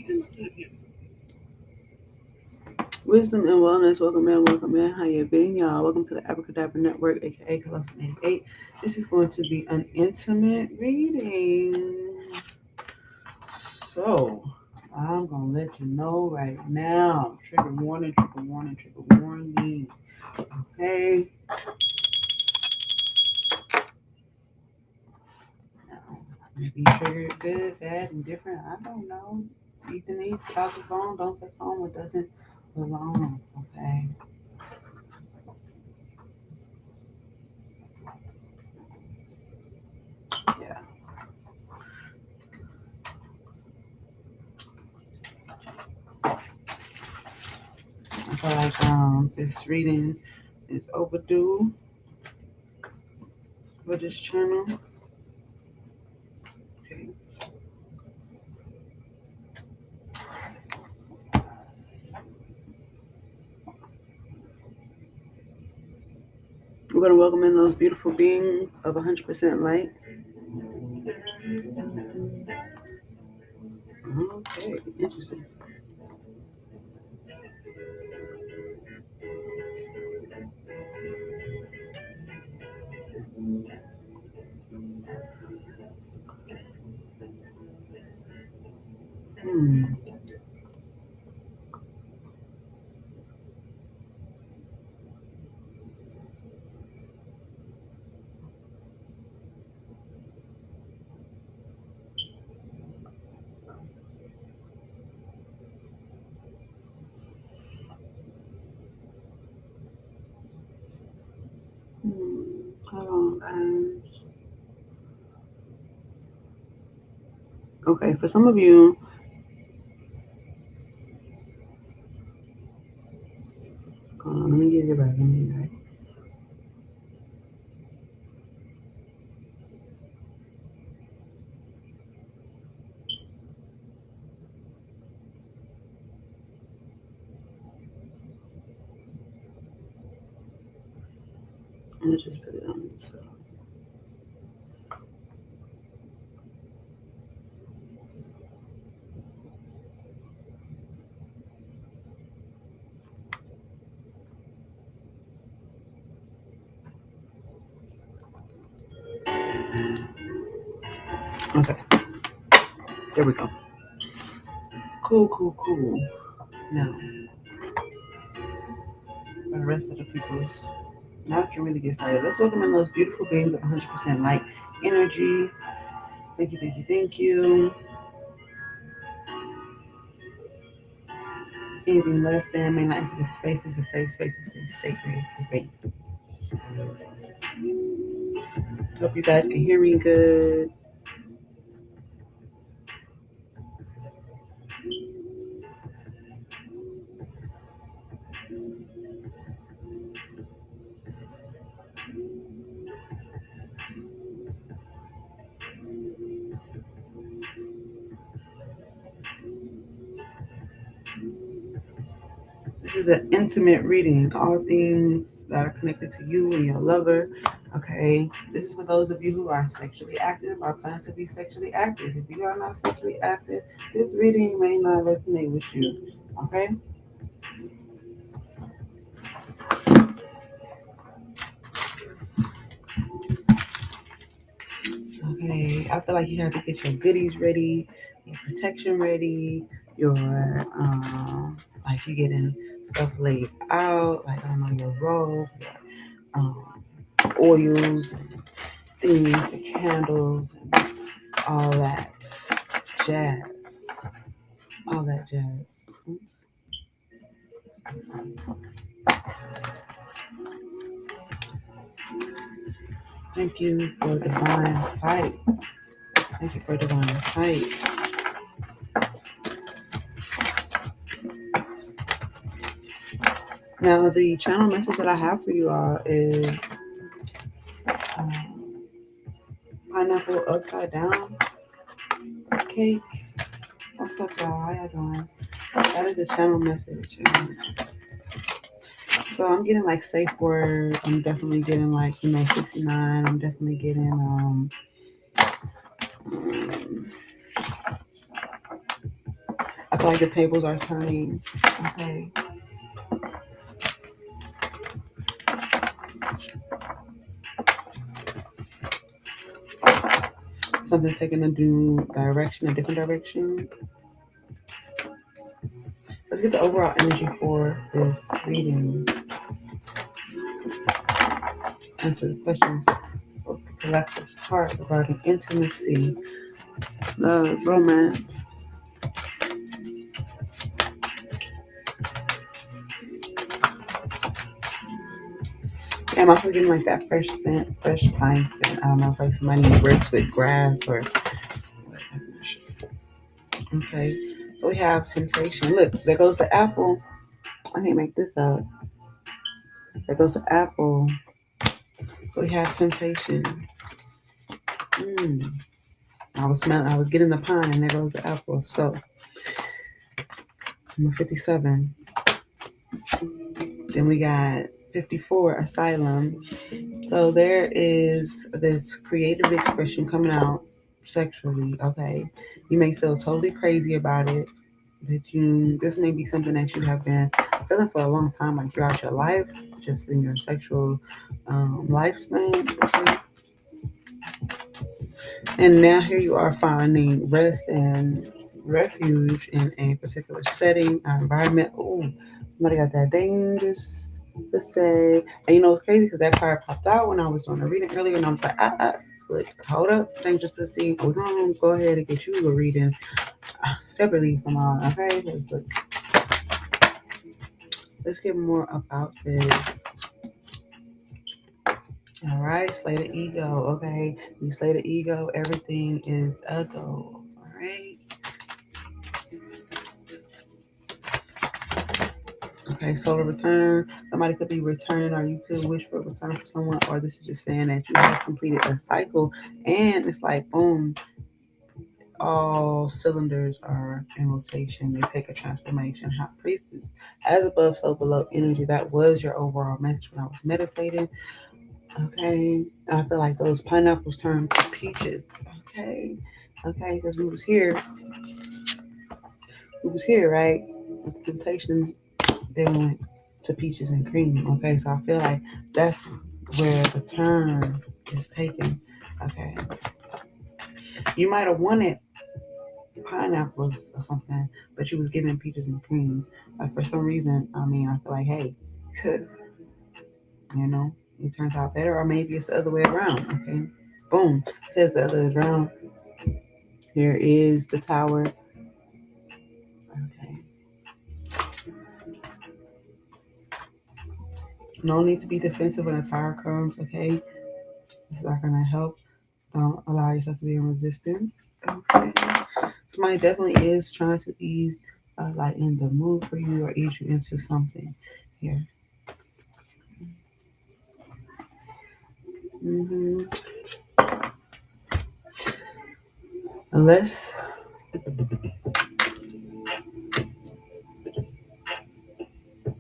Wisdom and wellness. Welcome in, welcome in. How you been, y'all? Welcome to the Abracadabra Network, aka Callosum 88. This is going to be an intimate reading. So, I'm gonna let you know right now. Trigger warning, trigger warning, trigger warning. Okay. Now, maybe triggered good, bad, and different. I don't know. Eat the meat, out the phone, don't take home what doesn't belong. Okay. Yeah. I feel like this reading is overdue for this channel. Okay. We're going to welcome in those beautiful beings of 100% light. Okay, interesting. Hmm. Hold on, guys. Okay, for some of you, hold on, let me get it right. Let me get it right. I'm gonna just put it on this. Okay, there we go. Cool, cool, cool. Now, for the rest of the people's, now I can really get started. Let's welcome in those beautiful beings of 100% light energy. Thank you, thank you, thank you. Anything less than may not enter this space. Is a safe space. It's a sacred space. Hope you guys can hear me good. This is an intimate reading, all things that are connected to you and your lover. Okay, this is for those of you who are sexually active or plan to be sexually active. If you are not sexually active, this reading may not resonate with you. Okay. Okay, I feel like you have to get your goodies ready, your protection ready, your like you getting stuff laid out, like I don't know, your robe, oils, and things, your candles, and all that jazz, all that jazz. Oops. Thank you for divine sights. Thank you for divine sights. Now, the channel message that I have for you all is um, pineapple upside down cake. What's up, y'all? How y'all doing? That is the channel message. So I'm getting like safe word. I'm definitely getting like 69. I'm definitely getting I feel like the tables are turning. Okay. Something's taking a new direction, a different direction. Let's get the overall energy for this reading. Answer the questions of the collective's heart regarding intimacy, love, romance. Yeah, I'm also getting like that fresh scent, fresh pine scent. I don't know if like somebody works with grass or. Okay, so we have temptation. Look, there goes the apple. I can't make this up. There goes the apple. So we have temptation. Mm. I was smelling. I was getting the pine, and there goes the apple. So number 57. Then we got 54, asylum. So there is this creative expression coming out sexually. Okay, you may feel totally crazy about it. This may be something that you have been feeling for a long time, like throughout your life, just in your sexual lifespan. Okay? And now here you are finding rest and refuge in a particular setting, environment. Oh, somebody got that dangerous to say. And you know it's crazy because that card popped out when I was doing the reading earlier, and I was like, look, hold up, dangerous pussy. We're gonna go ahead and get you a reading separately from all. Okay, let's get more about this. All right, slay the ego. Okay, you slay the ego, everything is a go. All right. Okay, solar return. Somebody could be returning, or you could wish for a return for someone, or this is just saying that you have completed a cycle, and it's like boom, all cylinders are in rotation. They take a transformation. High priestess, as above, so below energy. That was your overall message when I was meditating. Okay, I feel like those pineapples turned to peaches. Okay, because we was here, right? With the temptations, they went to peaches and cream. Okay, so I feel like that's where the turn is taken. Okay, you might have wanted pineapples or something, but you was given peaches and cream. Like for some reason, I mean, I feel like, hey, could you know, it turns out better, or maybe it's the other way around. Okay, boom, it says the other way around. Here is the tower. Okay. No need to be defensive when a tower comes, okay? It's not gonna help. Don't allow yourself to be in resistance. Okay. Somebody definitely is trying to ease like in the mood for you or ease you into something here. Mm-hmm. Unless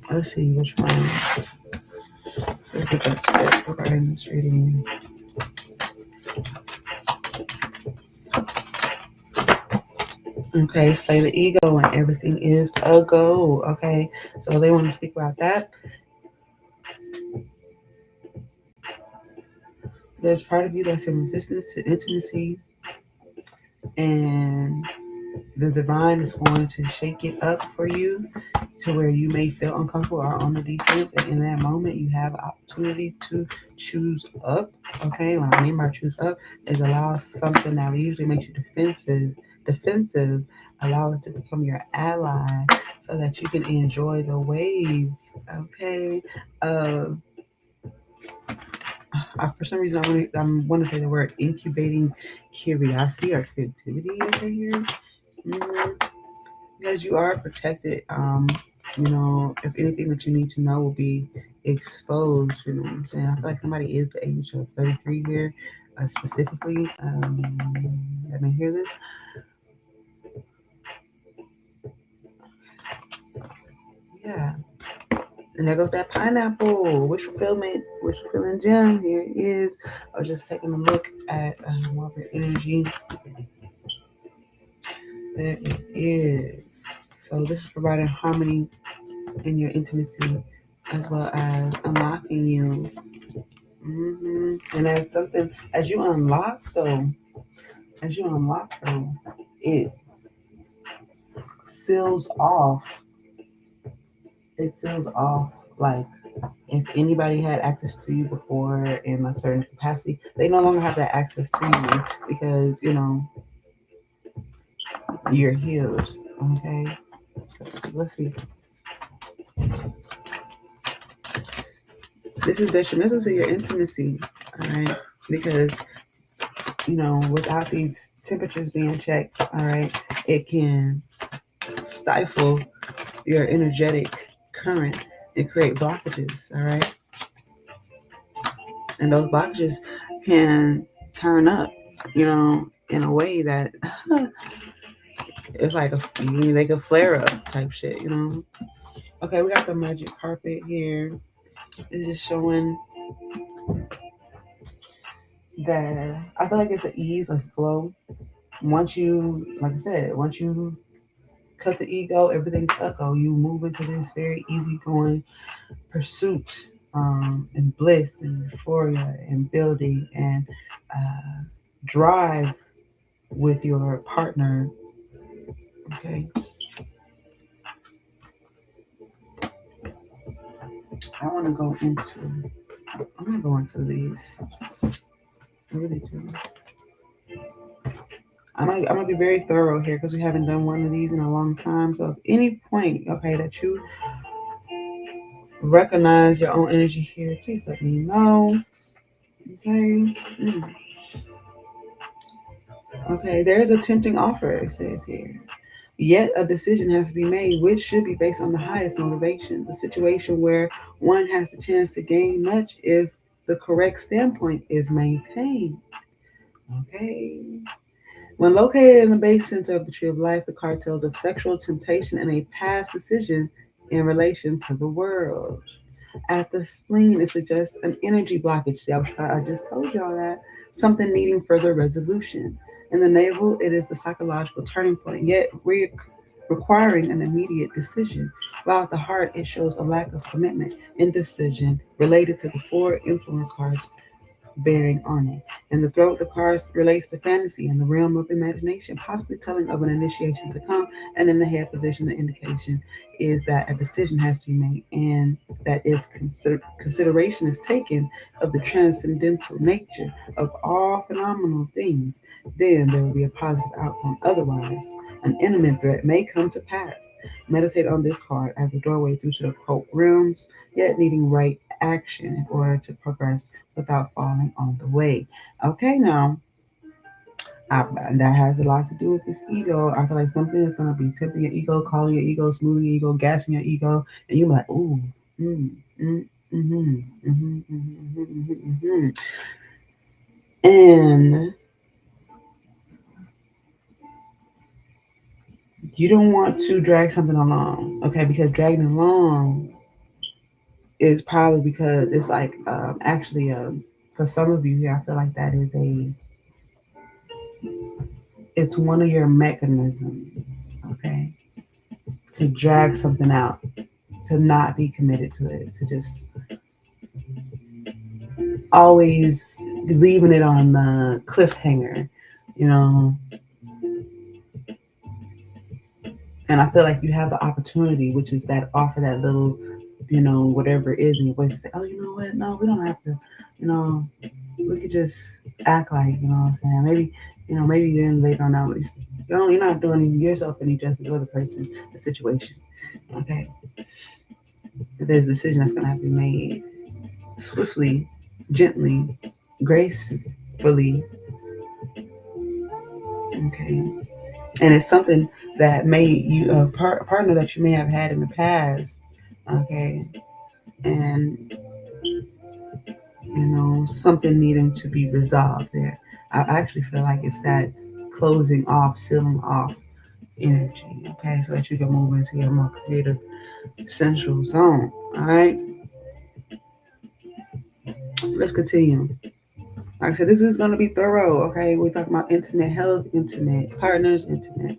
let's see which one is the best fit regarding this reading. Okay, slay the ego and everything is a go. Okay, so they want to speak about that. There's part of you that's in resistance to intimacy, and the divine is going to shake it up for you to where you may feel uncomfortable or on the defense. And in that moment, you have an opportunity to choose up. Okay, what I mean by choose up is allow something that usually makes you defensive, allow it to become your ally so that you can enjoy the wave. Okay. For some reason, I want to say the word incubating curiosity or creativity over here. Mhm. Because you are protected. If anything that you need to know will be exposed, you know what I'm saying? I feel like somebody is the age of 33 here, specifically. Let me hear this. Yeah. And there goes that pineapple. Wish fulfillment, wish fulfilling gem. Here it is. I was just taking a look at more of your energy. There it is. So this is providing harmony in your intimacy as well as unlocking you. And as something, as you unlock though, it seals off. It seals off like if anybody had access to you before in a certain capacity, they no longer have that access to you because you're healed. Okay, let's see. This is detrimental to your intimacy. All right, because without these temperatures being checked, all right, it can stifle your energetic current and create blockages. All right, and those blockages can turn up, in a way that it's like they could flare up type shit. Okay, we got the magic carpet here. It's just showing that I feel like it's an ease, a flow. Once you, like I said, once you cut the ego, everything's echo. You move into this very easygoing pursuit, and bliss and euphoria and building and drive with your partner. Okay, I want to go into. I'm gonna go into these. I really do. I'm gonna be very thorough here because we haven't done one of these in a long time. So, at any point, okay, that you recognize your own energy here, please let me know. Okay. Okay, there's a tempting offer, it says here. Yet a decision has to be made, which should be based on the highest motivation. The situation where one has the chance to gain much if the correct standpoint is maintained. Okay. When located in the base center of the tree of life, the card tells of sexual temptation and a past decision in relation to the world. At the spleen, it suggests an energy blockage. See, I just told y'all that. Something needing further resolution. In the navel, it is the psychological turning point, yet requiring an immediate decision. While at the heart, it shows a lack of commitment, indecision related to the four influence cards bearing on it. In the throat, the card relates to fantasy and the realm of imagination, possibly telling of an initiation to come. And in the head position, the indication is that a decision has to be made, and that if consideration is taken of the transcendental nature of all phenomenal things, then there will be a positive outcome. Otherwise, an imminent threat may come to pass. Meditate on this card as a doorway through to the occult realms, yet needing right action in order to progress without falling on the way. Okay, now that has a lot to do with this ego. I feel like something is going to be tipping your ego, calling your ego, smoothing your ego, gassing your ego, and you're like, ooh, mm, mm, mm-hmm, mm-hmm, mm-hmm, mm-hmm, mm-hmm. And you don't want to drag something along, okay? Because dragging along is probably because it's like actually for some of you here, I feel like that is it's one of your mechanisms, okay, to drag something out, to not be committed to it, to just always leaving it on the cliffhanger, you know. And I feel like you have the opportunity, which is that offer that little, whatever it is in your voice to say, oh, you know what? No, we don't have to, you know, we could just act like, what I'm saying? Maybe then later on out, you're not doing yourself any justice or the person, the situation. Okay. There's a decision that's going to have to be made swiftly, gently, gracefully. Okay. And it's something that may you a partner that you may have had in the past. Okay. And something needing to be resolved there. I actually feel like it's that closing off, sealing off energy. Okay, so that you can move into your more creative central zone. All right, let's continue. Like I said, this is going to be thorough. Okay, we're talking about intimate health, intimate partners, intimate.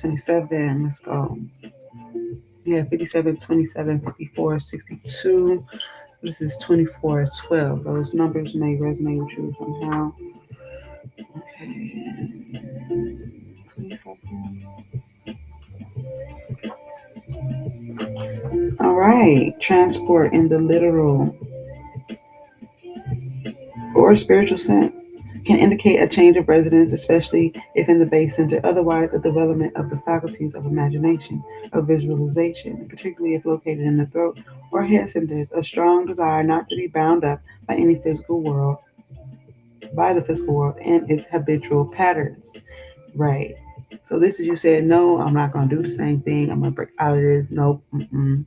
27. Let's go. Yeah, 57, 27, 54, 62. This is 24, 12. Those numbers may resonate with you somehow. Okay. 27. All right. Transport in the literal or spiritual sense can indicate a change of residence, especially if in the base center. Otherwise, a development of the faculties of imagination, of visualization, particularly if located in the throat or head centers. A strong desire not to be bound up by any physical world, by the physical world and its habitual patterns. Right. So this is you said, no, I'm not going to do the same thing. I'm going to break out of this. Nope. Mm-mm.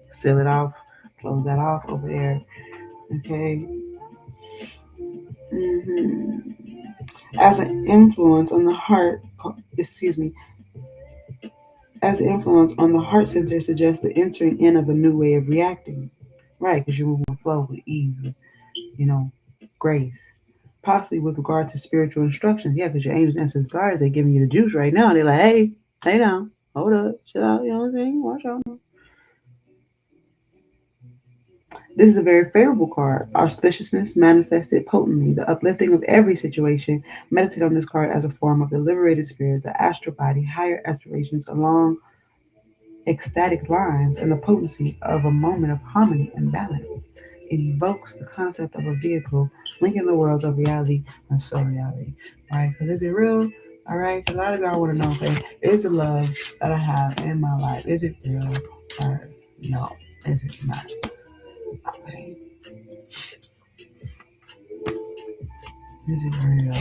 Seal it off. Close that off over there. Okay. hmm As an influence on the heart, excuse me, as an influence on the heart center suggests the entering in of a new way of reacting. Right, because you will flow with ease, you know, grace. Possibly with regard to spiritual instructions. Yeah, because your angels, ancestors, guards, they're giving you the juice right now. They're like, hey, lay down, hold up, chill out, you know what I'm saying? Watch out. This is a very favorable card. Auspiciousness manifested potently. The uplifting of every situation. Meditate on this card as a form of the liberated spirit, the astral body, higher aspirations along ecstatic lines, and the potency of a moment of harmony and balance. It evokes the concept of a vehicle linking the worlds of reality and soul reality. Right? Because is it real? All right? Because a lot of y'all want to know, okay, is the love that I have in my life, is it real or no? Is it not? Okay. Is it real?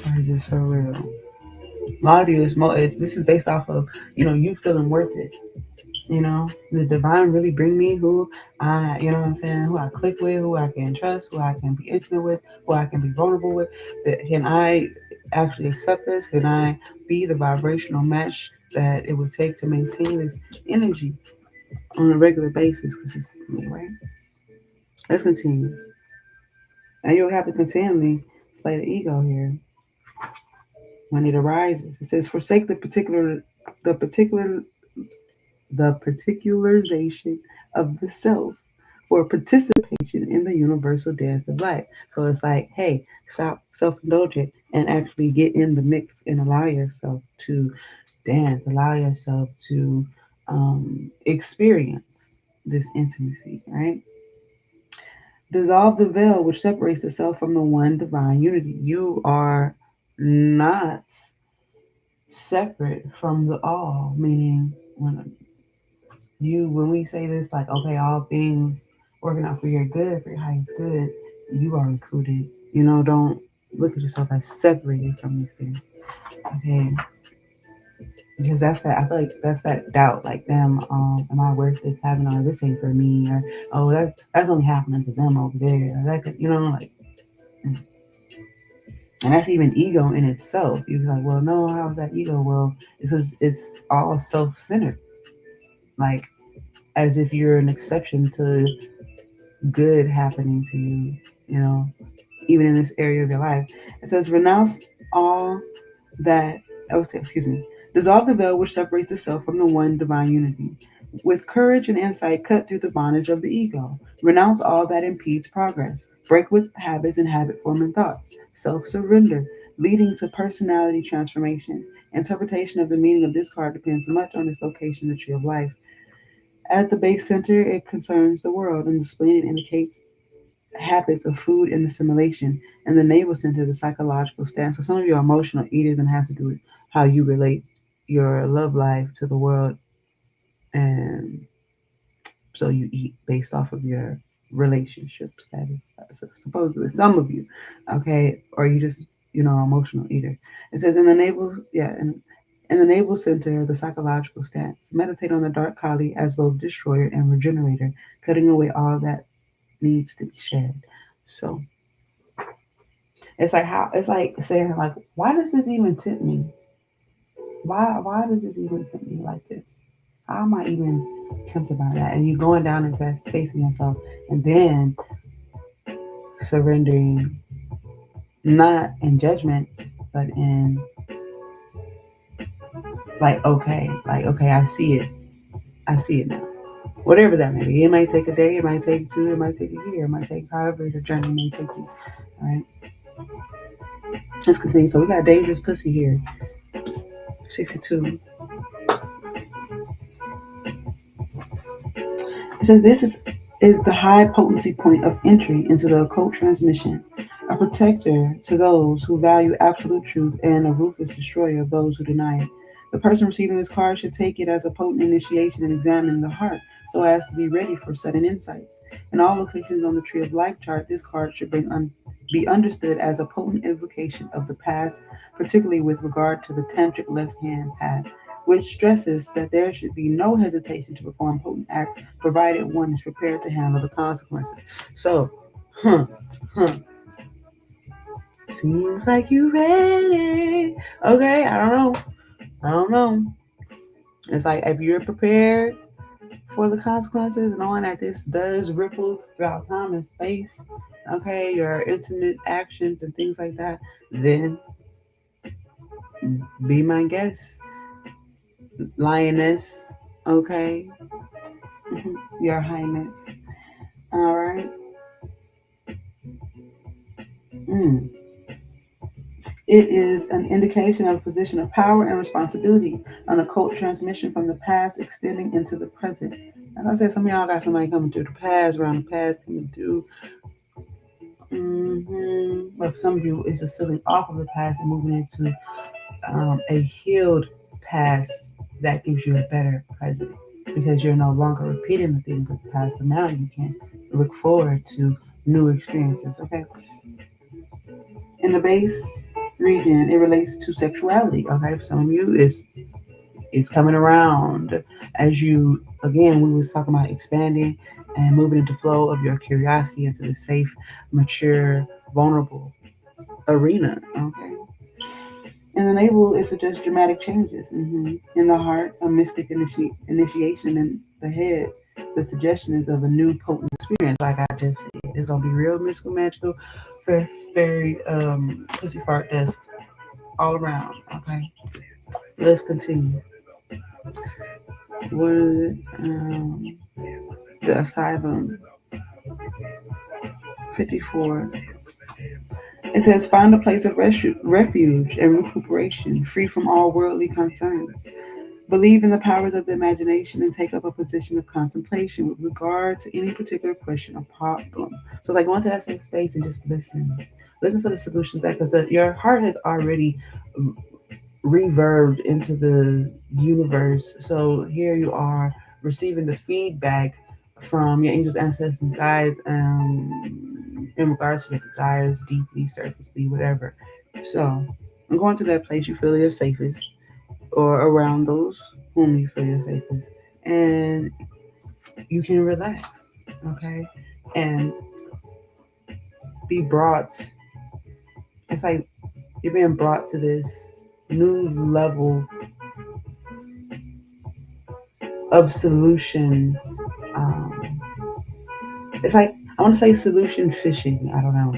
Or is it so real? A lot of you, this is based off of, you feeling worth it. The divine really bring me who what I'm saying, who I click with, who I can trust, who I can be intimate with, who I can be vulnerable with. Can I actually accept this? Can I be the vibrational match that it would take to maintain this energy on a regular basis consistently, right? Let's continue. And you'll have to continually slay the ego here when it arises. It says, forsake the particular the particularization of the self for participation in the universal dance of life. So it's like, hey, stop self-indulgent and actually get in the mix and allow yourself to dance, allow yourself to experience this intimacy, right? Dissolve the veil which separates the self from the one divine unity. You are not separate from the all, meaning when we say this, like, okay, all things working out for your good, for your highest good, you are included. Don't look at yourself as separated from these things. Okay. Because that's that, I feel like that's that doubt, like, damn, am I worth this having, or this ain't for me, or oh, that's only happening to them over there, or that could, like, mm. And that's even ego in itself. You're like, well, no, how's that ego? Well, it's all self-centered, like, as if you're an exception to good happening to you, you know, even in this area of your life. It says, renounce all that, excuse me, dissolve the veil which separates the self from the one divine unity. With courage and insight, cut through the bondage of the ego. Renounce all that impedes progress. Break with habits and habit forming thoughts. Self surrender, leading to personality transformation. Interpretation of the meaning of this card depends much on its location in the tree of life. At the base center, it concerns the world, and the spleen indicates habits of food and assimilation, and the navel center, the psychological stance. So some of you are emotional eaters, and has to do with how you relate your love life to the world, and so you eat based off of your relationship status. Supposedly, some of you, okay, or you just emotional eater. It says in the navel, yeah, in the navel center, the psychological stance. Meditate on the dark Kali as both destroyer and regenerator, cutting away all that needs to be shed. So it's like saying, like, why does this even tempt me? Why does this even tempt me like this? How am I even tempted by that? And you going down into that space in yourself, and then surrendering, not in judgment, but in like okay, I see it. I see it now. Whatever that may be. It might take a day, it might take two, it might take a year, it might take however the journey may take you. All right. Let's continue. So we got dangerous pussy here. 62. It says this is the high potency point of entry into the occult transmission, a protector to those who value absolute truth and a ruthless destroyer of those who deny it. The person receiving this card should take it as a potent initiation and examine the heart so as to be ready for sudden insights. In all locations on the Tree of Life chart, this card should be understood as a potent invocation of the past, particularly with regard to the tantric left hand path, which stresses that there should be no hesitation to perform potent acts provided one is prepared to handle the consequences. So, huh, huh. Seems like you ready. Okay, I don't know. I don't know. It's like if you're prepared for the consequences, knowing that this does ripple throughout time and space, okay, your intimate actions and things like that, then be my guest, lioness, okay, your highness. All right. Mm. It is an indication of a position of power and responsibility, an occult transmission from the past extending into the present. As I said, some of y'all got somebody coming through the past, around the past, coming through. But for some of you, it's a stealing off of the past and moving into a healed past that gives you a better present because you're no longer repeating the things of the past, but now you can look forward to new experiences. Okay. In the base region, it relates to sexuality. Okay, for some of you, it's coming around as you again. We was talking about expanding and moving into flow of your curiosity into the safe, mature, vulnerable arena. Okay, in the navel, it suggests dramatic changes. In the heart, a mystic initiation. In the head, the suggestion is of a new potent experience. Like I just said, it's gonna be real mystical, magical, very pussy fart dust all around. Okay, let's continue. What the asylum 54. It says, find a place of refuge and recuperation, free from all worldly concerns. Believe in the powers of the imagination and take up a position of contemplation with regard to any particular question or problem. So it's like go into that safe space and just listen. Listen for the solutions that because your heart has already reverbed into the universe. So here you are receiving the feedback from your angels, ancestors, and guides in regards to your desires, deeply, surfacely, whatever. So I'm going to that place you feel you're safest or around those whom you feel you're safest. And you can relax, okay? And be brought, it's like you're being brought to this new level of solution. Um, it's like I want to say solution fishing. I don't know,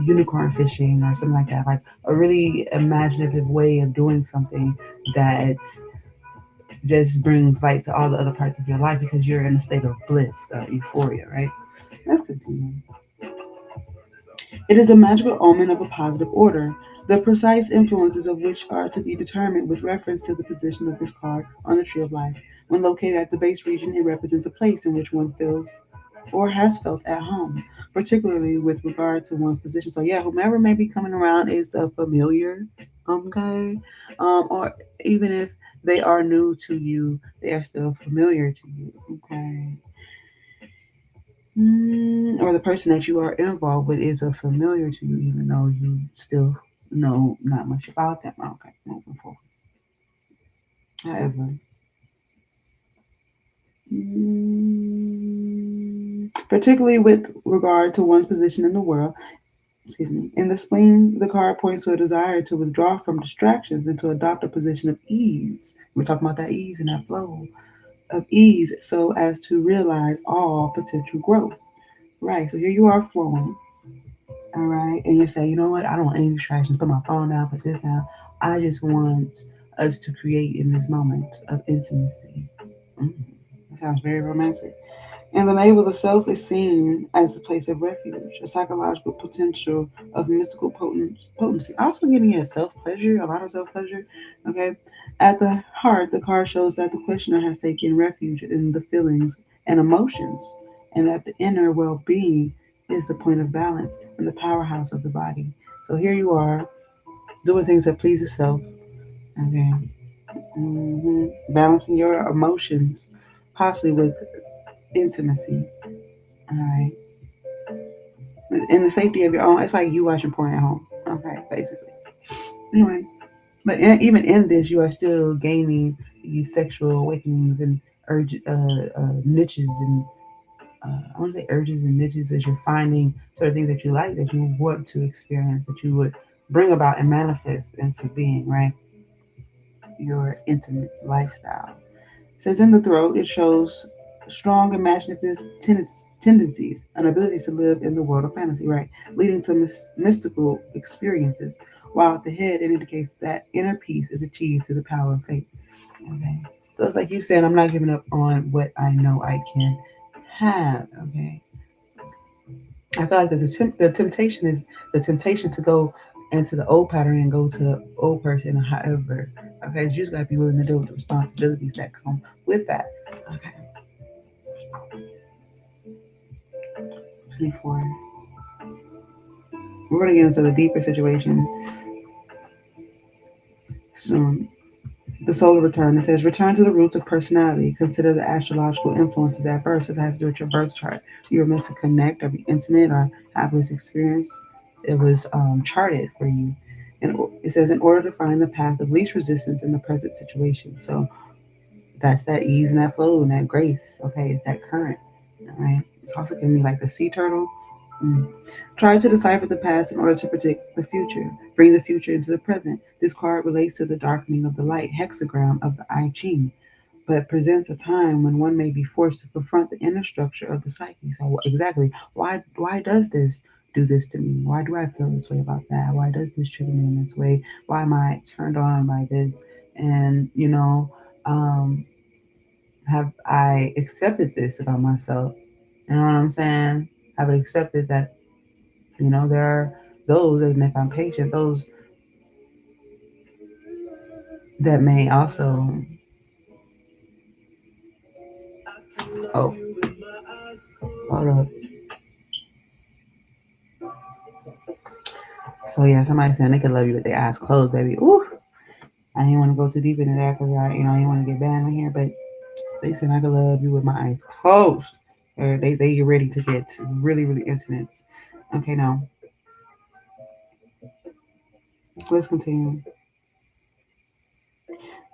unicorn fishing or something like that. Like a really imaginative way of doing something that just brings light to all the other parts of your life because you're in a state of bliss, euphoria, right? Let's continue. It is a magical omen of a positive order, the precise influences of which are to be determined with reference to the position of this card on the Tree of Life. When located at the base region, it represents a place in which one feels or has felt at home, particularly with regard to one's position. So, yeah, whomever may be coming around is a familiar, okay? Or even if they are new to you, they are still familiar to you, okay? Or the person that you are involved with is a familiar to you, even though you still know not much about them. Okay, moving forward. However, particularly with regard to one's position in the world, excuse me, in the spleen, the card points to a desire to withdraw from distractions and to adopt a position of ease. We're talking about that ease and that flow of ease so as to realize all potential growth. Right, so here you are flowing. All right. And you say, you know what? I don't want any distractions. Put my phone down, put this down. I just want us to create in this moment of intimacy. Mm. That sounds very romantic. And the navel of the self is seen as a place of refuge, a psychological potential of mystical potency. Also getting at self-pleasure, a lot of self-pleasure. Okay. At the heart, the card shows that the questioner has taken refuge in the feelings and emotions, and that the inner well-being is the point of balance and the powerhouse of the body. So here you are, doing things that please the self. Okay. Balancing your emotions, possibly with intimacy. All right. In the safety of your own. It's like you watching porn at home. Okay, basically. Anyway, but even in this, you are still gaining these sexual awakenings and niches and I want to say urges and niches as you're finding certain things that you like, that you want to experience, that you would bring about and manifest into being, right? Your intimate lifestyle. It says in the throat, it shows strong imaginative tendencies, an ability to live in the world of fantasy, right? Leading to mystical experiences. While at the head, it indicates that inner peace is achieved through the power of faith. Okay. So it's like you said, I'm not giving up on what I know I can have. Okay. I feel like the temptation is the temptation to go into the old pattern and go to the old person. However, okay, you just gotta be willing to deal with the responsibilities that come with that. Okay, 24. We're gonna get into the deeper situation soon. The solar return. It says return to the roots of personality. Consider the astrological influences at birth. It has to do with your birth chart. You were meant to connect or be intimate or have this experience. It was charted for you. And it says in order to find the path of least resistance in the present situation. So that's that ease and that flow and that grace. Okay, it's that current. All right. It's also giving me like the sea turtle. Mm. Try to decipher the past in order to predict the future. Bring the future into the present. This card relates to the darkening of the light hexagram of the I Ching, but presents a time when one may be forced to confront the inner structure of the psyche. So exactly, why does this do this to me? Why do I feel this way about that? Why does this trigger me in this way? Why am I turned on by this? And um, have I accepted this about myself? You know what I'm saying? Have I accepted that there are those, and if I'm patient, those that may also. Oh, hold up. So yeah, somebody saying they could love you with their eyes closed, baby. Ooh, I didn't want to go too deep into that because I didn't want to get banned on here. But they said I could love you with my eyes closed. Or they get ready to get really really intimate. Okay, now let's continue.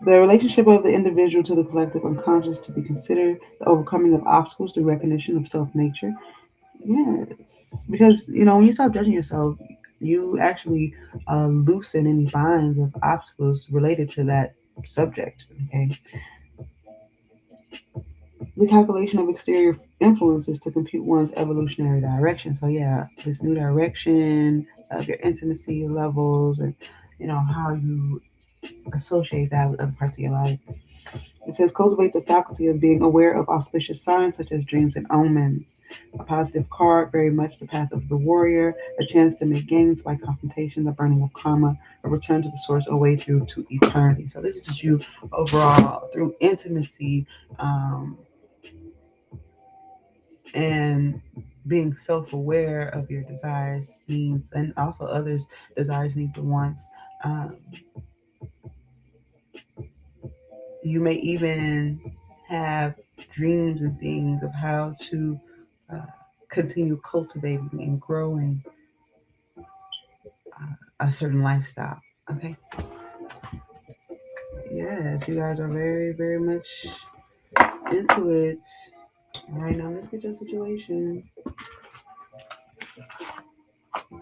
The relationship of the individual to the collective unconscious to be considered, the overcoming of obstacles through recognition of self nature. Yes, because when you stop judging yourself, you actually loosen any binds of obstacles related to that subject. Okay, the calculation of exterior influences to compute one's evolutionary direction. So yeah, this new direction of your intimacy levels and how you associate that with other parts of your life. It says cultivate the faculty of being aware of auspicious signs such as dreams and omens. A positive card, very much the path of the warrior, a chance to make gains by confrontation, the burning of karma, a return to the source, a way through to eternity. So this is just you overall through intimacy, and being self-aware of your desires, needs, and also others' desires, needs, and wants. Um, you may even have dreams and things of how to uh, continue cultivating and growing a certain lifestyle. Okay. Yes, you guys are very, very much into it. All right, now let's get your situation.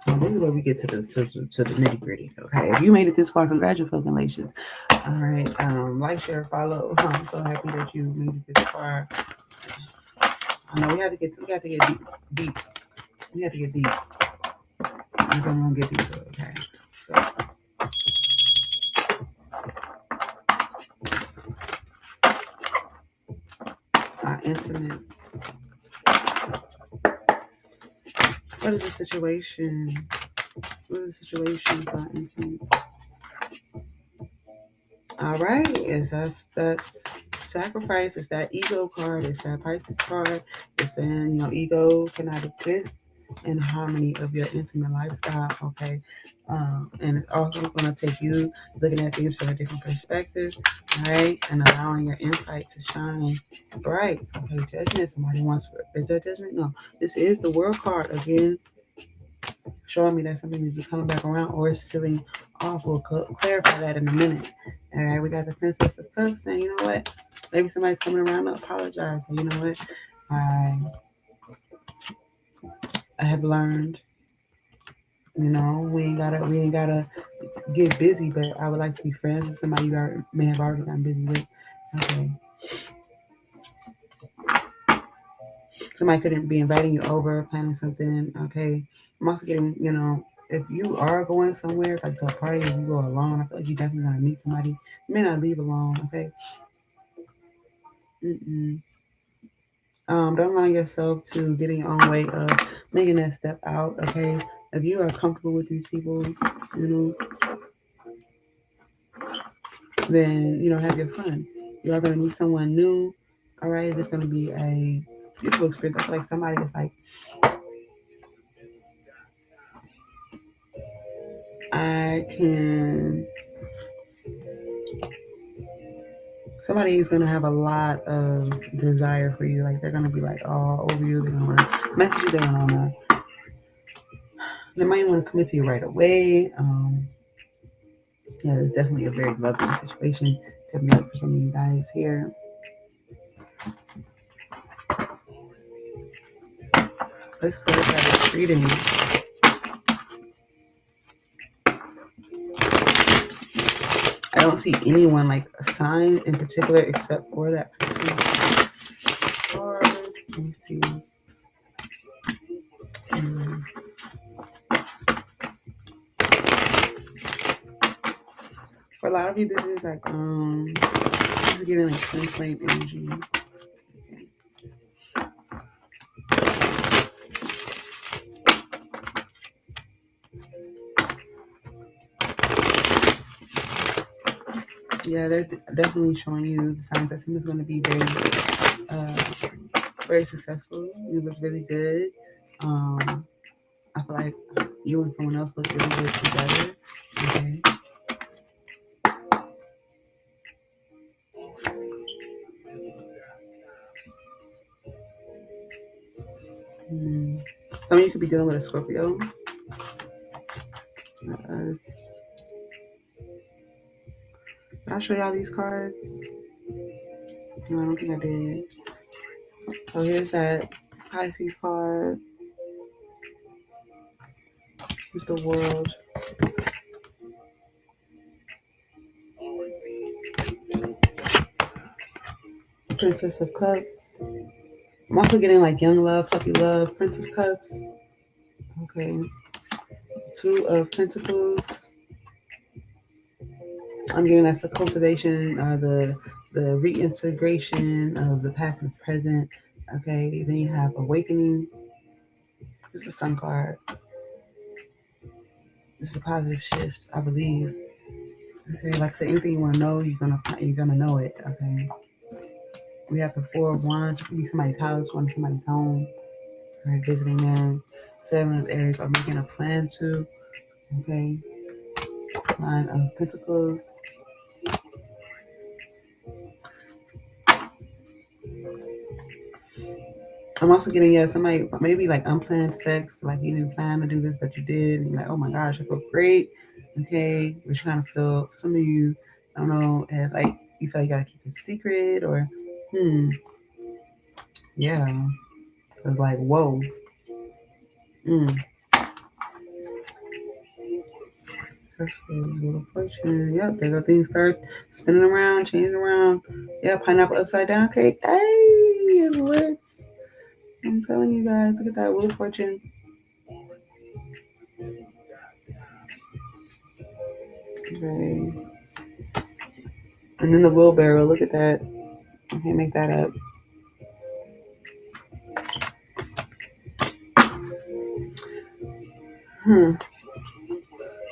And this is where we get to the nitty gritty. Okay, if you made it this far, congratulations. All right, like, share, follow. I'm so happy that you made it this far. I know we have to get deep. We have to get deep. As I'm gonna get deeper, okay? So intimates. What is the situation? What is the situation for intimates? All right, is that's sacrifice. It's that ego card. It's that Pisces card. It's saying ego cannot exist in harmony of your intimate lifestyle. Okay, and it's also going to take you looking at things from a different perspective, right, and allowing your insight to shine bright. Okay, judgment. Somebody wants. Is that judgment? No, this is the World card again, showing me that something is coming back around or it's sealing off. We'll clarify that in a minute. All right, we got the Princess of Cups saying, you know what? Maybe somebody's coming around to apologize. You know what? I I have learned. We ain't gotta get busy, but I would like to be friends with somebody you may have already gotten busy with. Okay. Somebody couldn't be inviting you over, planning something. Okay. I'm also getting, if you are going somewhere, like to a party, and you go alone, I feel like you're definitely gonna meet somebody. You may not leave alone. Okay. Mm-mm. Don't allow yourself to get in your own way of making that step out. Okay. If you are comfortable with these people, then have your fun. You are gonna meet someone new. All right. It's gonna be a beautiful experience. I feel like somebody is like, I can. Somebody is gonna have a lot of desire for you. Like they're gonna be like all over you. They're gonna want to message you. They might want to commit to you right away. Yeah, it's definitely a very lovely situation coming up for some of you guys here. Let's go ahead this reading. I don't see anyone like a sign in particular except for that person. Let me see. For a lot of you, this is like this is giving like twin flame energy. Yeah, they're definitely showing you the signs that something's going to be very successful. You look really good. I feel like you and someone else look really good together. Okay. Some of you could be dealing with a Scorpio. Did I show y'all these cards? No, I don't think I did. So here's that Pisces card. Here's the World. Princess of Cups. I'm also getting like young love, puppy love, Prince of Cups. Okay. Two of Pentacles. I'm getting that's the cultivation, the reintegration of the past and present. Okay. Then you have Awakening. This is the Sun card. This is a positive shift, I believe. Okay, like I said, anything you want to know, you're gonna know it. Okay. We have the Four of Wands. It could be somebody's house, going to somebody's home, or visiting them. Seven of Aries, or making a plan to. Okay. Nine of Pentacles. I'm also getting somebody maybe like unplanned sex, like you didn't plan to do this, but you did, and you're like, oh my gosh, I feel great. Okay, but you kind of feel some of you, I don't know, like you feel like you gotta keep it secret, or yeah, it's like whoa. Wheel of Fortune. Yep, there go things start spinning around, changing around. Yep, pineapple upside down cake. Hey, it's lit. I'm telling you guys, look at that Wheel of Fortune. Okay. And then the wheelbarrow. Look at that. I can't make that up.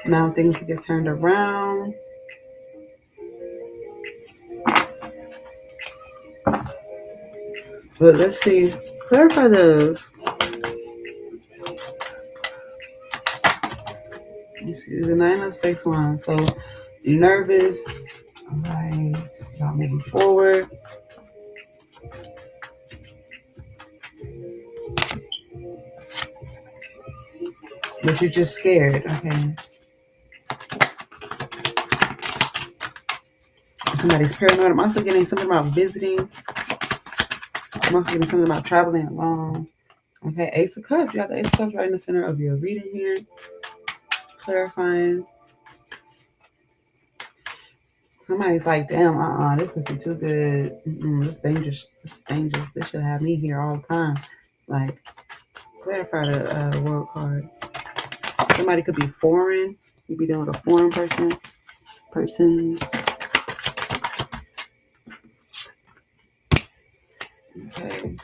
Now things get turned around. But let's see. Clarify the. Let's see. The 9 of 6 wands. So you're nervous. All right. Y'all moving forward. But you're just scared. Okay. Somebody's paranoid. I'm also getting something about visiting. I'm also getting something about traveling alone. Okay, Ace of Cups. You got the Ace of Cups right in the center of your reading here. Clarifying. Somebody's like, damn, this pussy too good. This dangerous. This is dangerous. This should have me here all the time. Like, clarify the world card. Somebody could be foreign. You be dealing with a foreign person. Persons. Okay.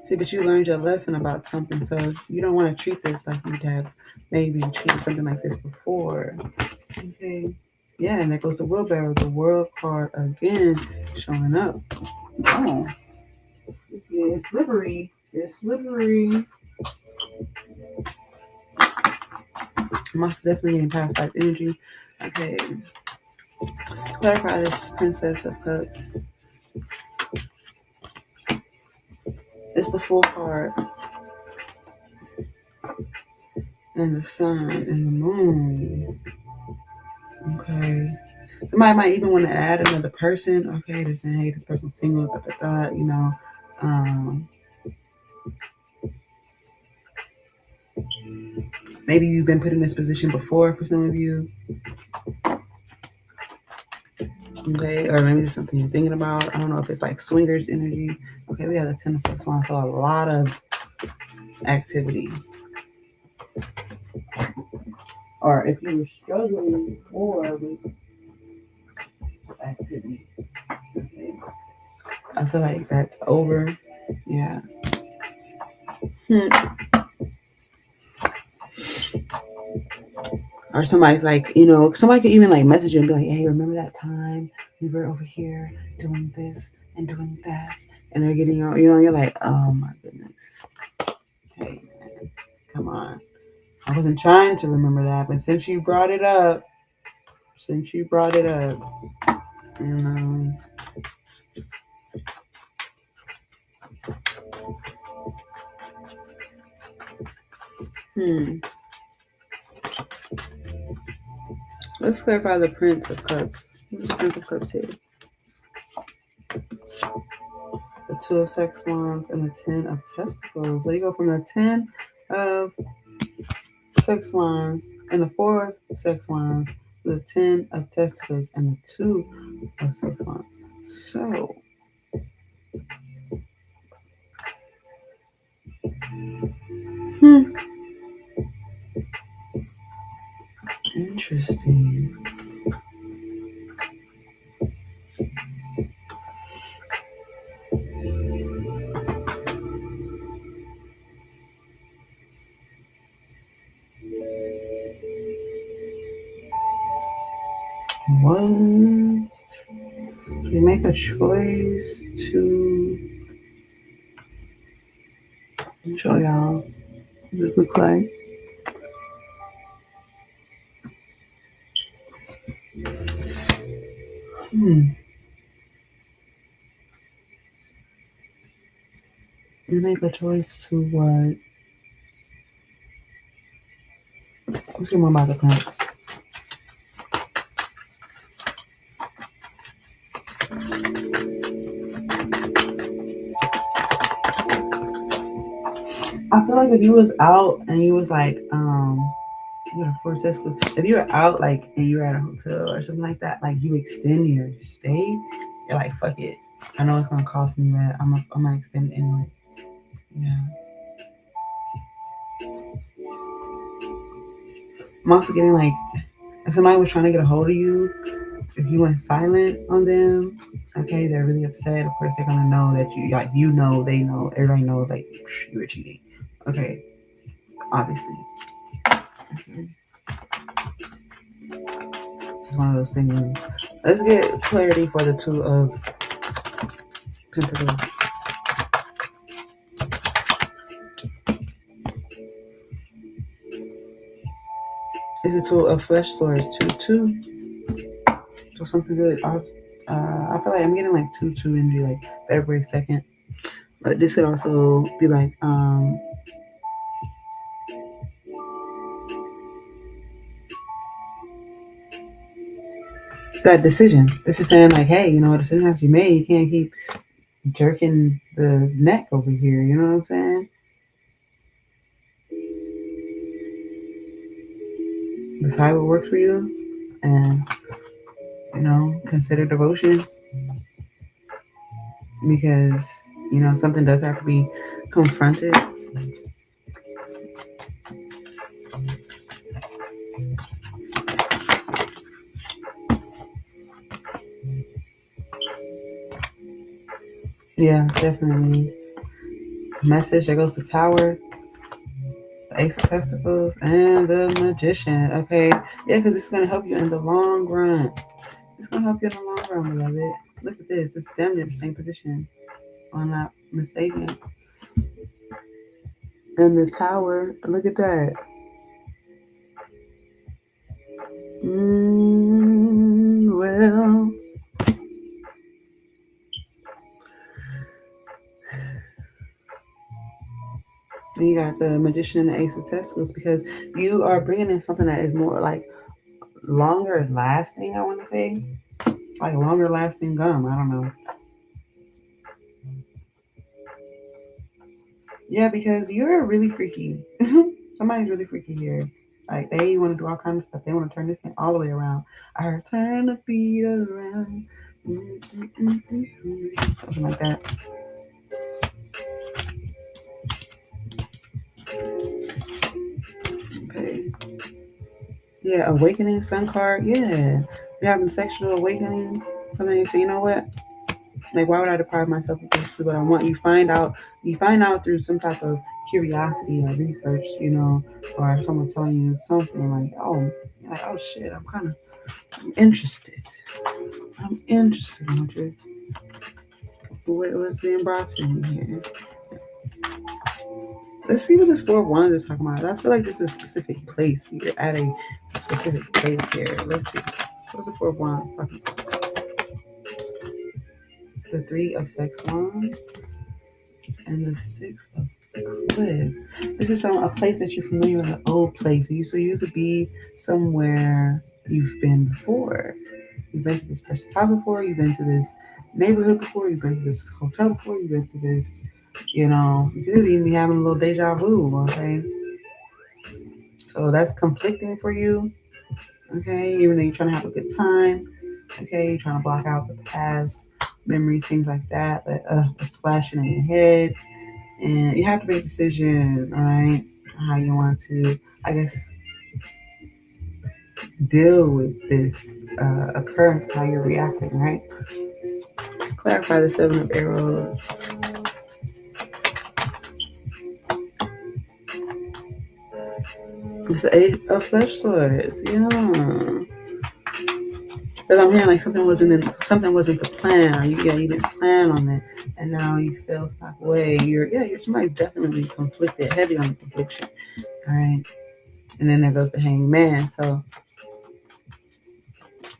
See, but you learned your lesson about something, so you don't want to treat this like you'd have maybe treated something like this before. Okay. Yeah, and there goes the wheelbarrow, the world card again showing up. Oh, it's slippery. It's slippery. Must definitely getting past life energy. Okay. Clarify this Princess of Cups. It's the full card. And the sun and the moon. Okay. Somebody might even want to add another person. Okay, they're saying, hey, this person's single, you know. Maybe you've been put in this position before for some of you. Okay, or maybe it's something you're thinking about. I don't know if it's like swingers energy. Okay, we have the 10 of 6 wands, so a lot of activity. Or if you were struggling more with activity, okay, I feel like that's over. Yeah. Or somebody's like, somebody could even like message you and be like, hey, remember that time we were over here doing this and doing that? And they're getting you're like, oh my goodness. Hey, man, come on. I wasn't trying to remember that, but since you brought it up, you know. Let's clarify the Prince of Cups. What's the Prince of Cups here? The 2 of 6 wands and the 10 of testicles. So you go from the 10 of 6 wands and the 4 of 6 wands to the 10 of testicles and the 2 of 6 wands. So, interesting. What? You make a choice to show y'all what this look like. You make a choice to what? Let's get more about the Prince. I feel like if you was out and you was like, you got 4 testicles. If you were out like and you were at a hotel or something like that, like you extend your stay, you're like, fuck it. I know it's gonna cost me that. I'm gonna extend it anyway. Yeah. I'm also getting like If somebody was trying to get a hold of you, if you went silent on them, okay, they're really upset. Of course, they're gonna know that you, like, you know, they know, everybody knows, like, you were cheating. Okay, obviously. Okay. It's one of those things. Let's get clarity for the Two of Pentacles. Is the Two of Flesh Swords 2-2? So something really off. I feel like I'm getting like 2-2 energy, like February 2nd. But this could also be like that decision. This is saying like, hey, you know, a decision has to be made. You can't keep jerking the neck over here. You know what I'm saying? Decide what works for you, and you know, consider devotion, because you know something does have to be confronted. Yeah, definitely. Message that goes to Tower, the Ace of Testicles, and the Magician. Okay, yeah, because it's gonna help you in the long run. It's gonna help you in the long run, beloved. Look at this. It's damn near the same position. If I'm not mistaken. And the Tower. Look at that. Well, then you got the Magician and the Ace of Testicles, because you are bringing in something that is more like longer lasting. I want to say like longer lasting gum. I don't know. Yeah, because you're really freaky. Somebody's really freaky here. Like they want to do all kinds of stuff. They want to turn this thing all the way around. I heard turn the beat around. Something like that. Okay. Yeah, awakening, sun card. Yeah. You're having sexual awakening. Something you say, you know what? Like, why would I deprive myself of this? Is what I want. You find out through some type of curiosity or research, you know, or someone telling you something like, oh shit, I'm interested. I'm interested, Audrey. What's being brought to me here? Let's see what this Four of Wands is talking about. I feel like this is a specific place. You're at a specific place here. Let's see. What's the Four of Wands talking about? The Three of Sex Wands and the Six of Clids. This is a place that you're familiar with, an old place. So you could be somewhere you've been before. You've been to this person's house before. You've been to this neighborhood before. You've been to this hotel before. You've been to this, you know, you could even be having a little deja vu, okay? So that's conflicting for you, okay? Even though you're trying to have a good time, okay? You're trying to block out the past memories, things like that, but it's flashing in your head. And you have to make a decision, all right? How you want to, I guess, deal with this occurrence, how you're reacting, right? Clarify the Seven of Arrows. It's the Eight of Flesh Swords. Yeah. Because I'm hearing like something wasn't the plan, or you didn't plan on it, and now you feel some type of way. Somebody's definitely conflicted, heavy on the confliction. All right. And then there goes the Hanged Man. So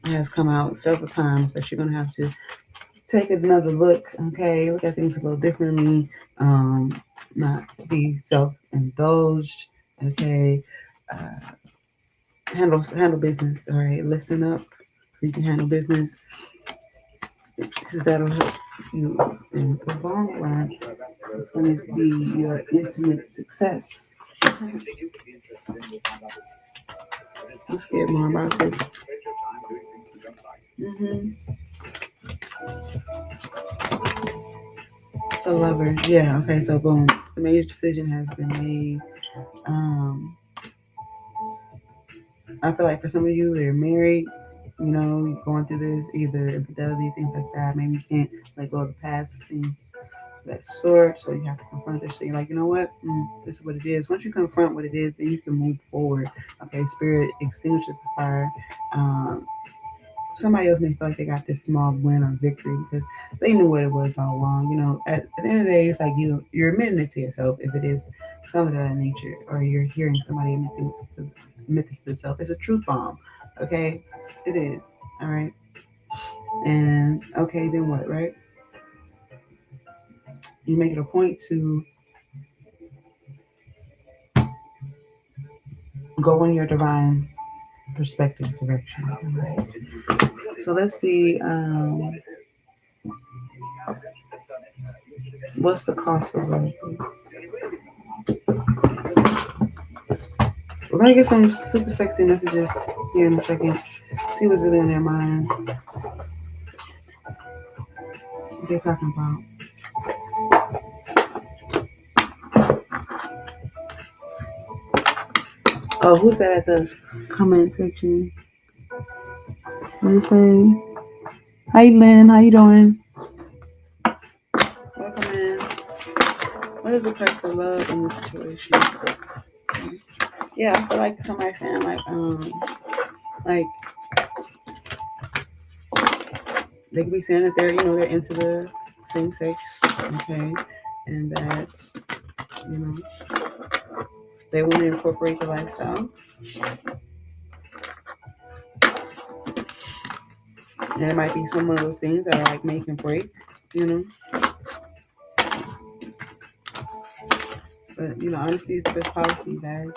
it has come out several times that you're gonna have to take another look, okay? Look at things a little differently. Not be self-indulged, okay? Handle business, all right? Listen up so you can handle business, because that'll help you in the long run. It's going to be your intimate success. Let's get more about this. The Lover. Yeah, okay, so boom. The major decision has been made. I feel like for some of you, they're married, you know, you're going through this, either infidelity, things like that. Maybe you can't let go of the past things of that sort, so you have to confront this shit. You're like, you know what? This is what it is. Once you confront what it is, then you can move forward. Okay, spirit extinguishes the fire. Um, Somebody else may feel like they got this small win or victory because they knew what it was all along. You know, at the end of the day, it's like you're admitting it to yourself if it is something of that nature, or you're hearing somebody admit this to themselves. It's a truth bomb. Okay, it is. All right, and okay, then what? Right? You make it a point to go in your divine perspective direction. Right? So let's see. What's the cost of love? We're gonna get some super sexy messages here in a second. See what's really on their mind. What they're talking about. Oh, who's that at the comment section? Let's say, hi Lynn, how you doing? Welcome in. What is the price of love in this situation? Yeah, I feel like somebody saying like they could be saying that they're, you know, they're into the same sex, okay, and that, you know, they want to incorporate the lifestyle. And it might be some of those things that are like make and break, you know. But you know, honesty is the best policy, guys.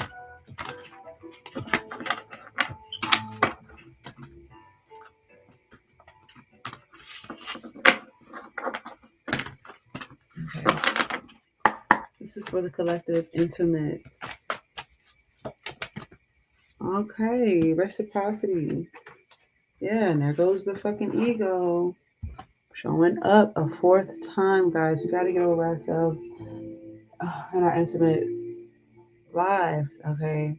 Okay. This is for the collective intimates. Okay, reciprocity. Yeah, and there goes the fucking ego. Showing up a fourth time, guys. You gotta get over ourselves in our intimate life, okay?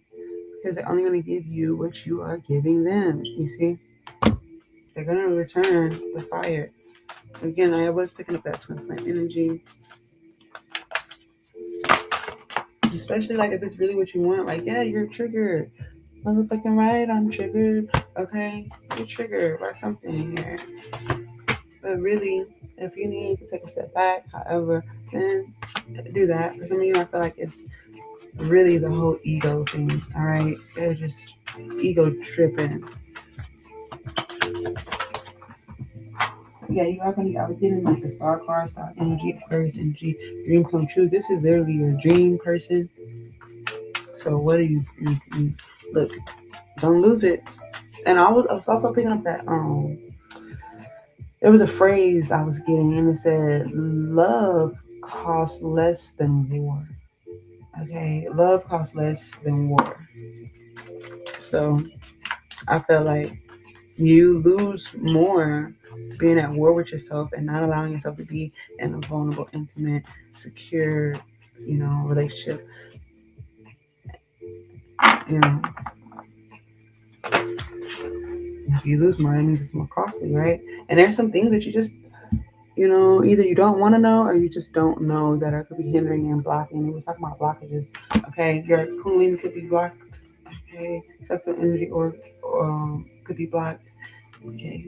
Because they're only gonna give you what you are giving them. You see? They're gonna return the fire. Again, I was picking up that twin flame energy. Especially like if it's really what you want, like, yeah, you're triggered. Motherfucking right, I'm triggered. Okay, you're triggered by something here. But really, if you need to take a step back, however, then do that. For some of you, I feel like it's really the whole ego thing. All right, they're just ego tripping. Yeah, you are gonna. I was getting like the star card, star energy, Aquarius energy, dream come true. This is literally your dream person. So what do you look? Don't lose it. And I was also picking up that there was a phrase I was getting, and it said love costs less than war. Okay, love costs less than war. So I felt like you lose more being at war with yourself and not allowing yourself to be in a vulnerable, intimate, secure, you know, relationship. You know, if you lose more, it means it's more costly, right? And there's some things that you just, you know, either you don't want to know or you just don't know that are could be hindering and blocking. We were talking about blockages. Okay, your kundalini could be blocked. Okay, sexual energy or could be blocked. Okay,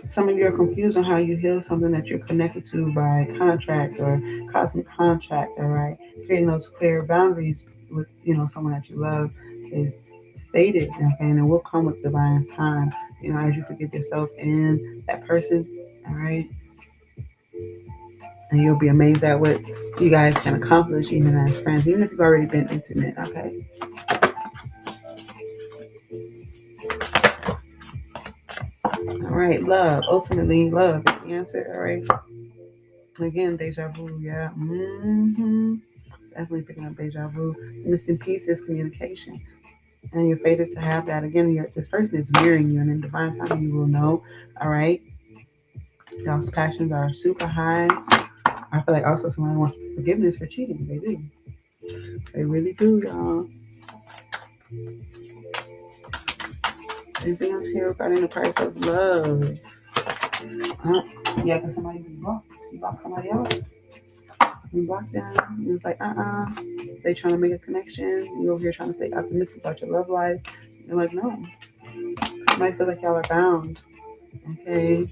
some of you are confused on how you heal something that you're connected to by contract or cosmic contract. All right, creating those clear boundaries with, you know, someone that you love is faded. Okay, and it will come with divine time. You know, as you forgive yourself and that person. All right, and you'll be amazed at what you guys can accomplish even as friends, even if you've already been intimate. Okay. All right, love. Ultimately, love is the answer. All right. Again, deja vu. Yeah. Definitely picking up deja vu. Missing piece is communication, and you're fated to have that. Again, this person is mirroring you, and in divine time, you will know. All right. Y'all's passions are super high. I feel like also someone wants forgiveness for cheating. They do. They really do, y'all. Anything else here regarding the price of love? Yeah, because somebody was blocked. You blocked somebody else. You blocked them. It was like, They trying to make a connection. You over here trying to stay optimistic about your love life. You're like, no. Somebody feels like y'all are bound. Okay.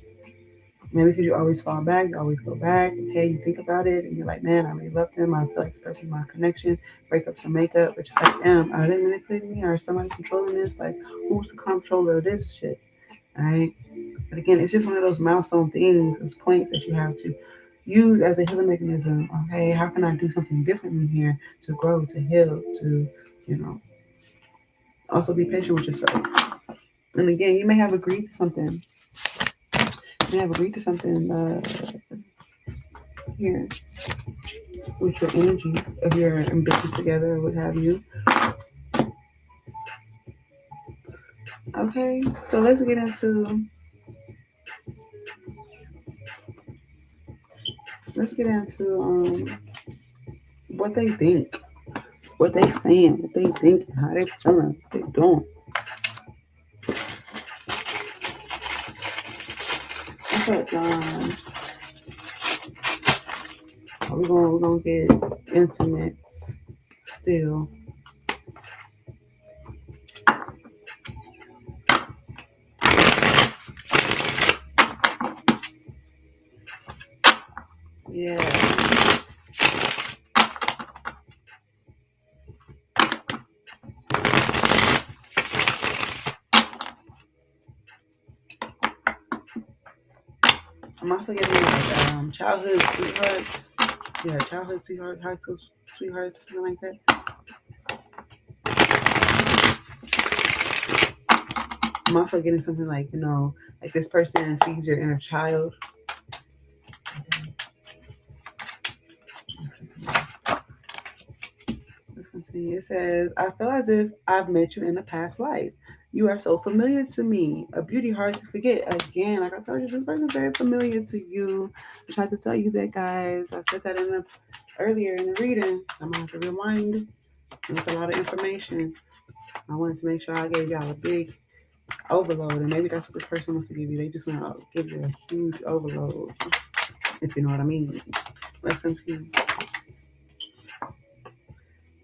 Maybe because you always fall back, you always go back. Okay, you think about it and you're like, man, I really loved him. I feel like this person's my connection. Breakups and makeup, but just like, damn, are they manipulating me or is somebody controlling this? Like, who's the controller of this shit? All right. But again, it's just one of those milestone things, those points that you have to use as a healing mechanism. Okay, how can I do something differently here to grow, to heal, to, you know, also be patient with yourself. And again, you may have agreed to something. You may have agreed to something here with your energy if you're in business together or what have you. Okay, so let's get into what they think, what they saying, what they thinking, how they feeling, what they doing. But we're gonna get intimate still. Yeah. I'm also getting like childhood sweethearts. Yeah, childhood sweetheart, high school sweethearts, something like that. I'm also getting something like, like this person feeds your inner child. Let's continue. It says, I feel as if I've met you in a past life. You are so familiar to me. A beauty hard to forget. Again, like I told you, this person's very familiar to you. I tried to tell you that, guys. I said that earlier in the reading. I'm going to have to rewind. There's a lot of information. I wanted to make sure I gave y'all a big overload. And maybe that's what this person wants to give you. They just want to give you a huge overload, if you know what I mean. Let's continue.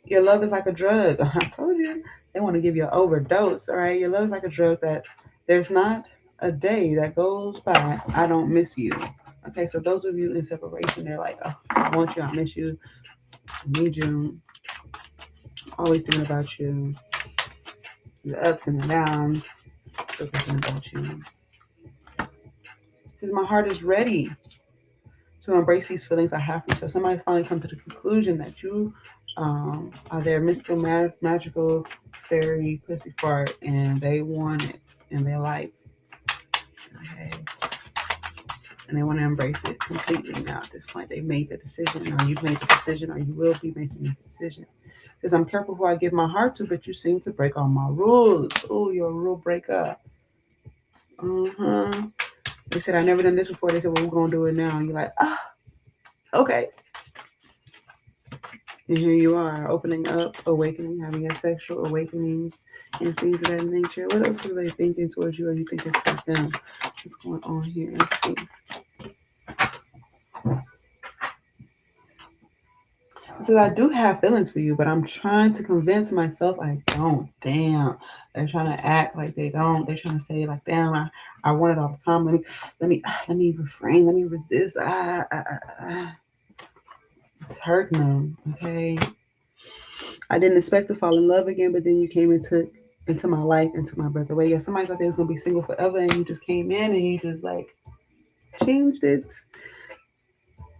Your love is like a drug. I told you. They want to give you an overdose, all right? Your love is like a drug that there's not a day that goes by I don't miss you. Okay, so those of you in separation, they're like, oh, I want you, I miss you, I need you, always thinking about you, the ups and the downs, still thinking about you. Because my heart is ready to embrace these feelings I have for you. So somebody finally come to the conclusion that you are their mystical, magical, fairy pussy fart, and they want it in their life. Okay. And they want to embrace it completely now at this point. They made the decision, or you've made the decision, or you will be making this decision. Because I'm careful who I give my heart to, but you seem to break all my rules. Oh, you're a rule breaker. They said, I never done this before. They said, well, we're going to do it now. And you're like, okay. And here you are, opening up, awakening, having your sexual awakenings and things of that nature. What else are they thinking towards you, or you think it's about them? What's going on here? Let's see. So I do have feelings for you, but I'm trying to convince myself I don't. Damn. They're trying to act like they don't. They're trying to say like, damn, I want it all the time. Let me refrain. Let me resist. It's hurting them. Okay. I didn't expect to fall in love again, but then you came into my life, into my breath away. Yeah, somebody thought they was gonna be single forever, and you just came in and you just like changed it.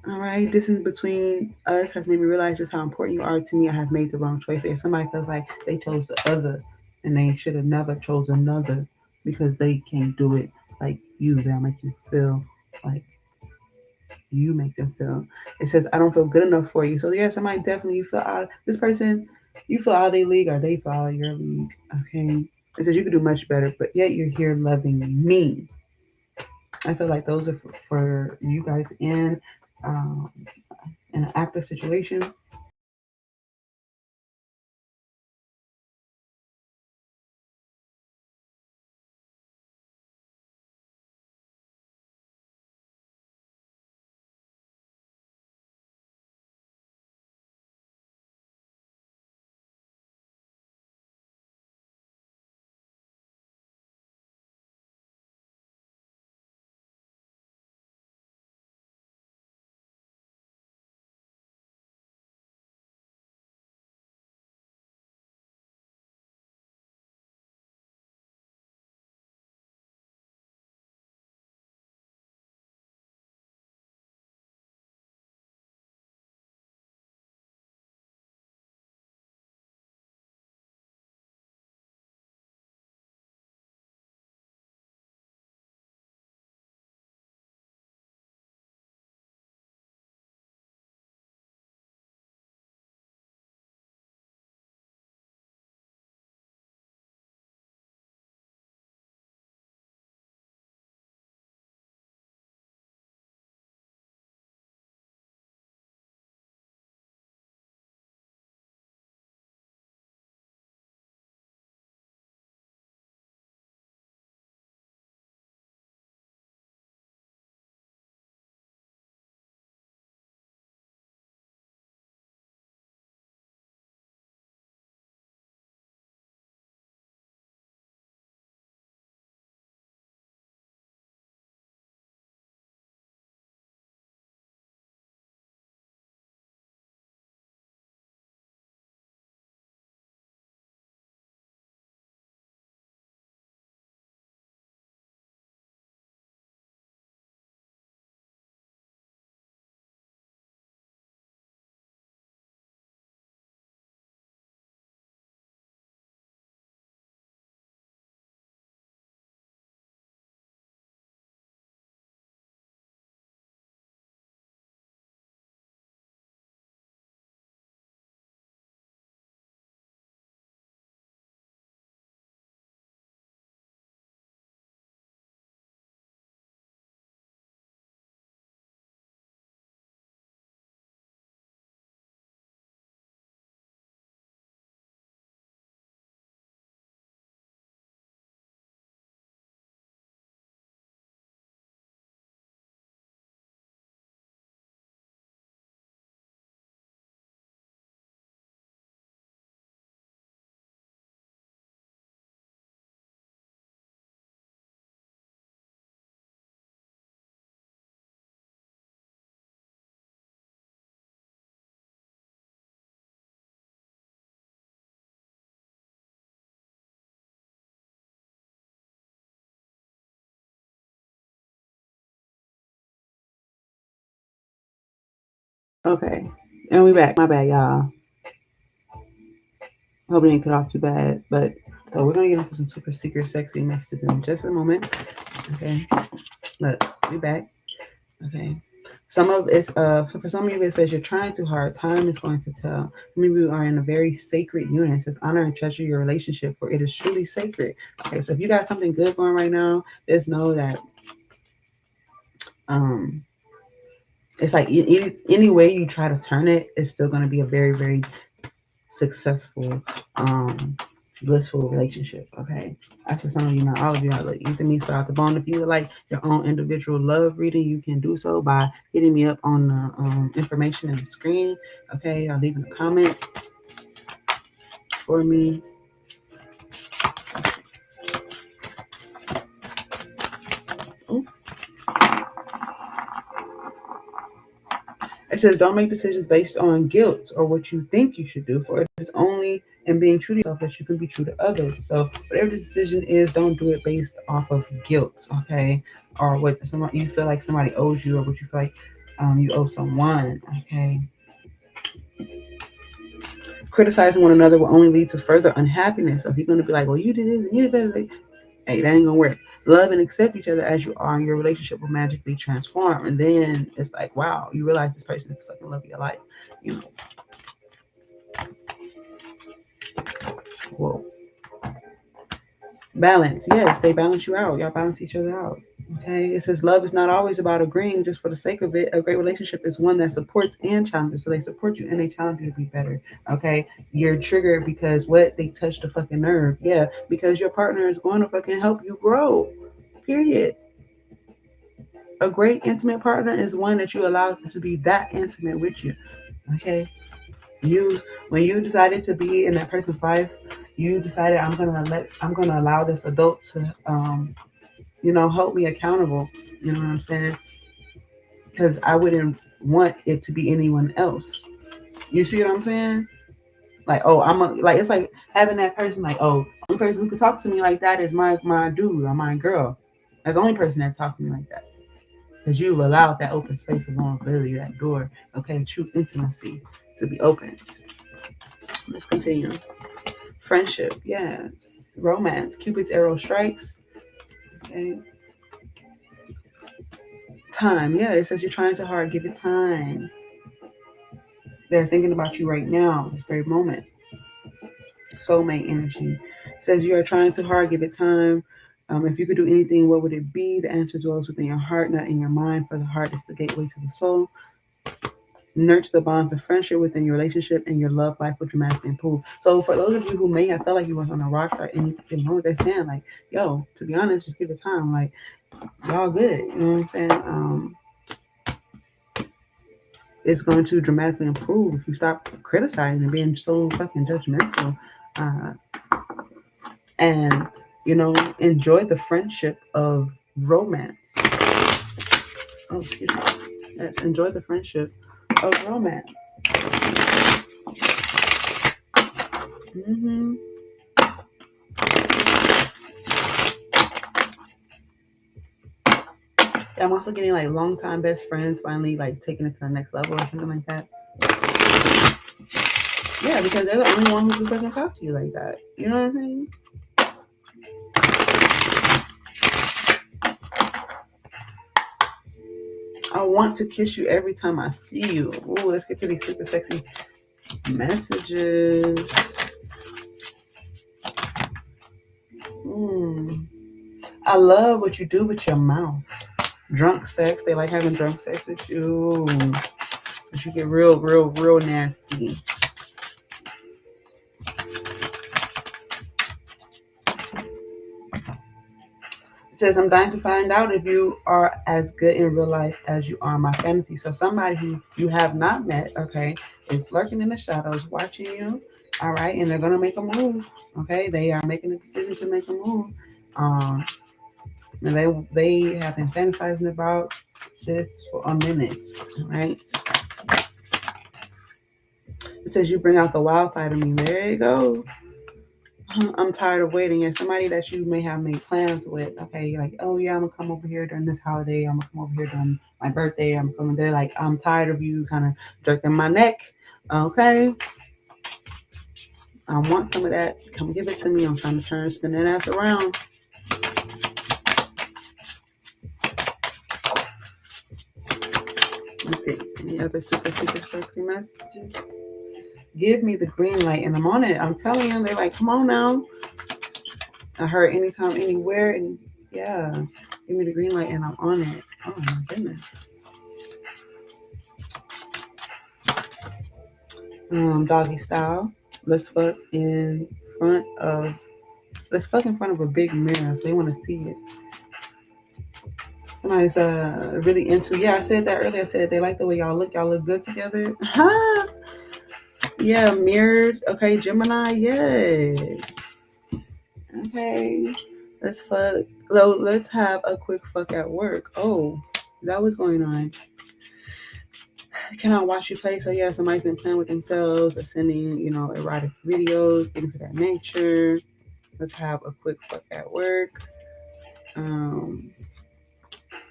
All right, distance between us has made me realize just how important you are to me. I have made the wrong choice. If somebody feels like they chose the other and they should have never chose another because they can't do it like you, they'll make you feel like you make them feel. It says, I don't feel good enough for you. So yeah, somebody definitely you feel out this person, you feel out of their league or they feel out of your league. Okay. It says you could do much better, but yet you're here loving me. I feel like those are for you guys um, in an active situation. Okay. And we back. My bad, y'all. Hope it didn't cut off too bad. But so we're gonna get into some super secret sexy messages in just a moment. Okay. But we back. Okay. Some of it's so for some of you it says you're trying too hard. Time is going to tell. Maybe you are in a very sacred union. It says honor and treasure your relationship, for it is truly sacred. Okay, so if you got something good going right now, just know that um it's like any way you try to turn it, it's still going to be a very, very successful, blissful relationship. Okay. After some of you, not all of you, I look easy me start the bone. If you would like your own individual love reading, you can do so by hitting me up on the information in the screen. Okay, I'll leave in a comment for me. It says, don't make decisions based on guilt or what you think you should do, for it is only in being true to yourself that you can be true to others. So, whatever the decision is, don't do it based off of guilt, okay? Or what somebody you feel like somebody owes you, or what you feel like you owe someone, okay? Criticizing one another will only lead to further unhappiness. So, if you're going to be like, well, you did this and you did that, hey, that ain't gonna work. Love and accept each other as you are, and your relationship will magically transform. And then it's like, wow, you realize this person is the fucking love of your life. You know, whoa. Balance, yes, they balance you out. Y'all balance each other out. Okay, it says love is not always about agreeing just for the sake of it. A great relationship is one that supports and challenges. So they support you and they challenge you to be better. Okay, you're triggered because what they touch the fucking nerve. Yeah, because your partner is going to fucking help you grow. Period. A great intimate partner is one that you allow to be that intimate with you. Okay, you when you decided to be in that person's life, you decided I'm gonna allow this adult to help me accountable. You know what I'm saying? Because I wouldn't want it to be anyone else. You see what I'm saying? Like, oh, like it's like having that person like, oh, the only person who could talk to me like that is my dude or my girl. That's the only person that talks to me like that. Because you've allowed that open space of vulnerability, that door, okay, true intimacy to be open. Let's continue. Friendship, yes. Romance, Cupid's arrow strikes. Okay. Time, yeah, it says you're trying too hard, give it time. They're thinking about you right now, this very moment. Soulmate energy says you are trying too hard, give it time. If you could do anything, what would it be? The answer dwells within your heart, not in your mind, for the heart is the gateway to the soul. Nurture the bonds of friendship within your relationship, and your love life will dramatically improve. So for those of you who may have felt like you was on the rocks or anything wrong, they're saying like, yo, to be honest, just give it time. Like, y'all good. You know what I'm saying? It's going to dramatically improve if you stop criticizing and being so fucking judgmental. And enjoy the friendship of romance. Oh, excuse me. Yes, enjoy the friendship of romance. Mm-hmm. Yeah, I'm also getting like longtime best friends finally like taking it to the next level or something like that. Yeah, because they're the only one who can fucking talk to you like that. You know what I'm saying? I want to kiss you every time I see you. Ooh, let's get to these super sexy messages. I love what you do with your mouth. Drunk sex. They like having drunk sex with you. But you get real, real, real nasty. It says, I'm dying to find out if you are as good in real life as you are in my fantasy. So somebody who you have not met, okay, is lurking in the shadows, watching you, all right, and they're gonna make a move. Okay, they are making a decision to make a move. And they have been fantasizing about this for a minute, right? It says you bring out the wild side of me. There you go. I'm tired of waiting. And somebody that you may have made plans with, okay, you're like, oh yeah, I'm gonna come over here during this holiday. I'm gonna come over here during my birthday. I'm coming there. Like, I'm tired of you kind of jerking my neck. Okay, I want some of that. Come give it to me. I'm trying to spin that ass around. Let's see. Any other super sexy messages? Give me the green light, and I'm on it. I'm telling you, they're like, come on now. I heard anytime, anywhere, and yeah, give me the green light, and I'm on it. Oh my goodness. Doggy style. Let's fuck in front of. Let's fuck in front of a big mirror, so they want to see it. Somebody's really into. Yeah, I said that earlier. I said they like the way y'all look. Y'all look good together. Huh? Yeah, mirrored. Okay, Gemini. Yeah. Okay. Let's fuck. Let's have a quick fuck at work. Oh, that was going on. I cannot watch you play. So yeah, somebody's been playing with themselves, or sending, erotic videos, things of that nature. Let's have a quick fuck at work.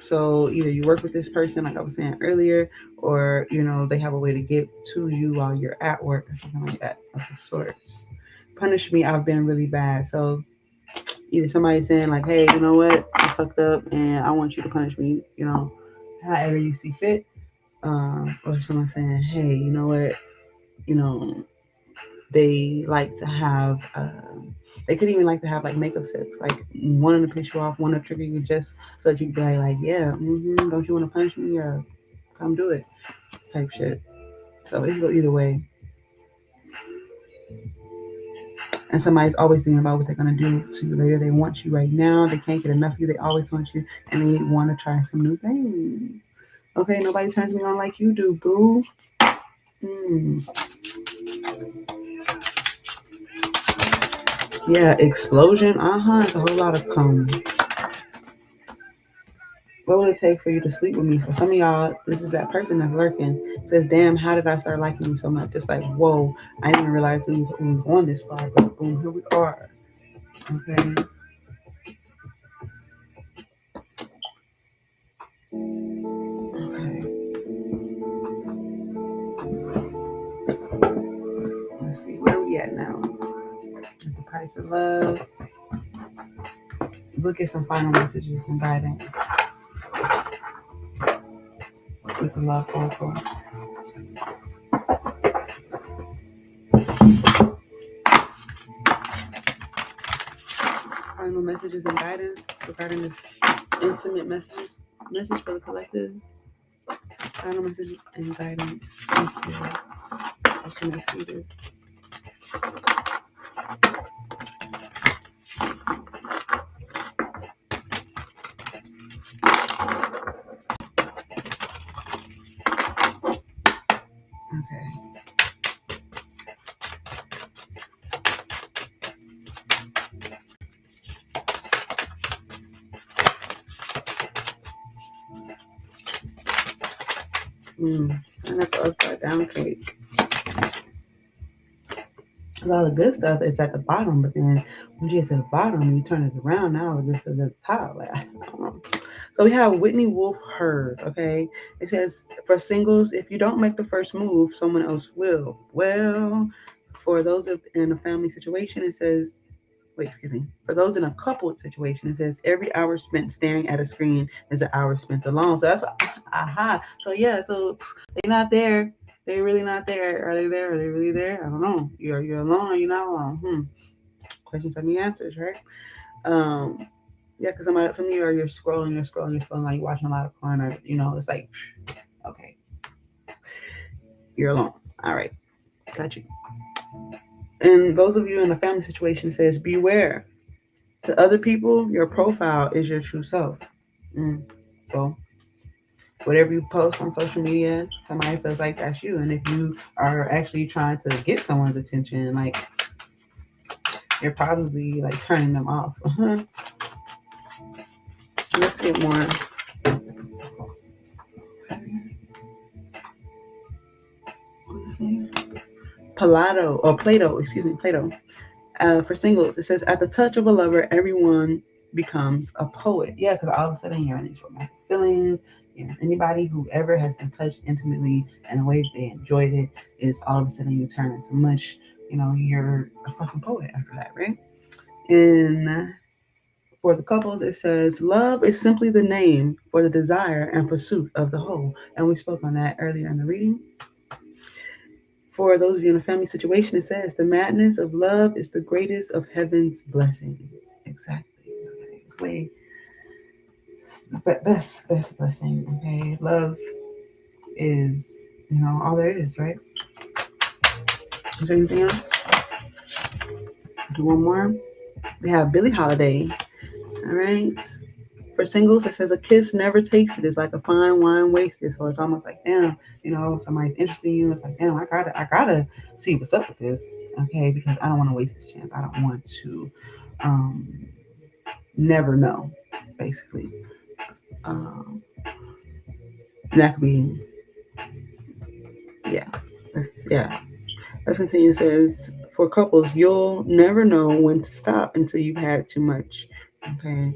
So either you work with this person, like I was saying earlier, or they have a way to get to you while you're at work or something like that of the sorts. Punish me. I've been really bad. So either somebody's saying like, hey, you know what, I fucked up and I want you to punish me, however you see fit. Or someone saying, hey, you know what, you know, they like to have, they could even like to have like makeup sex, like wanting to piss you off, wanting to trigger you just so that you can be like, yeah, don't you want to punish me? Yeah, come do it, type shit. So it can go either way. And somebody's always thinking about what they're gonna do to you later. They want you right now. They can't get enough of you. They always want you, and they want to try some new things. Okay, nobody turns me on like you do, boo. Mm. Yeah, explosion. It's a whole lot of cum. What will it take for you to sleep with me? For some of y'all, this is that person that's lurking. Says, damn, how did I start liking you so much? It's like, whoa, I didn't even realize it was going this far, but boom, here we are. Okay. Okay. Let's see, where are we at now? At the price of love. We'll get some final messages and guidance with the love oracle. Final messages and guidance regarding this intimate message for the collective. Final message and guidance. Thank you. I should see this. Okay. I got the upside down cake. A lot of good stuff is at the bottom, but then when you get to the bottom, you turn it around. Now this is at the top. Like, I don't know. So we have Whitney Wolf Herd. Okay, it says for singles, if you don't make the first move, someone else will. Well, for those in a family situation, it says. Wait, excuse me. For those in a coupled situation, it says every hour spent staring at a screen is an hour spent alone. So that's aha. So yeah, so they're not there. They're really not there. Are they there? Are they really there? I don't know. You're alone or you're not alone? Questions have need answers, right? Um, yeah, because some of you are you're scrolling, like you're watching a lot of porn, or it's like, okay, you're alone. All right, got you. And those of you in a family situation says beware. To other people, your profile is your true self. So whatever you post on social media, somebody feels like that's you. And if you are actually trying to get someone's attention, like you're probably like turning them off. Let's get more. Plato, excuse me, Plato. For singles, it says, at the touch of a lover, everyone becomes a poet. Yeah, because all of a sudden you're in these romantic feelings. You know, anybody who ever has been touched intimately in a way that they enjoyed it is all of a sudden you turn into mush. You know, you're a fucking poet after that, right? And for the couples, it says, love is simply the name for the desire and pursuit of the whole. And we spoke on that earlier in the reading. For those of you in a family situation, it says, the madness of love is the greatest of heaven's blessings. Exactly. Okay. It's way best blessing. Okay. Love is, all there is, right? Is there anything else? Do one more. We have Billie Holiday. All right. For singles, it says a kiss never tasted. It's like a fine wine wasted. So it's almost like, damn, somebody's interested in you. It's like, damn, I gotta see what's up with this, okay? Because I don't want to waste this chance. I don't want to um, never know, basically. Um, that could be, yeah. Yeah. Let's continue. It says, for couples, you'll never know when to stop until you've had too much. Okay.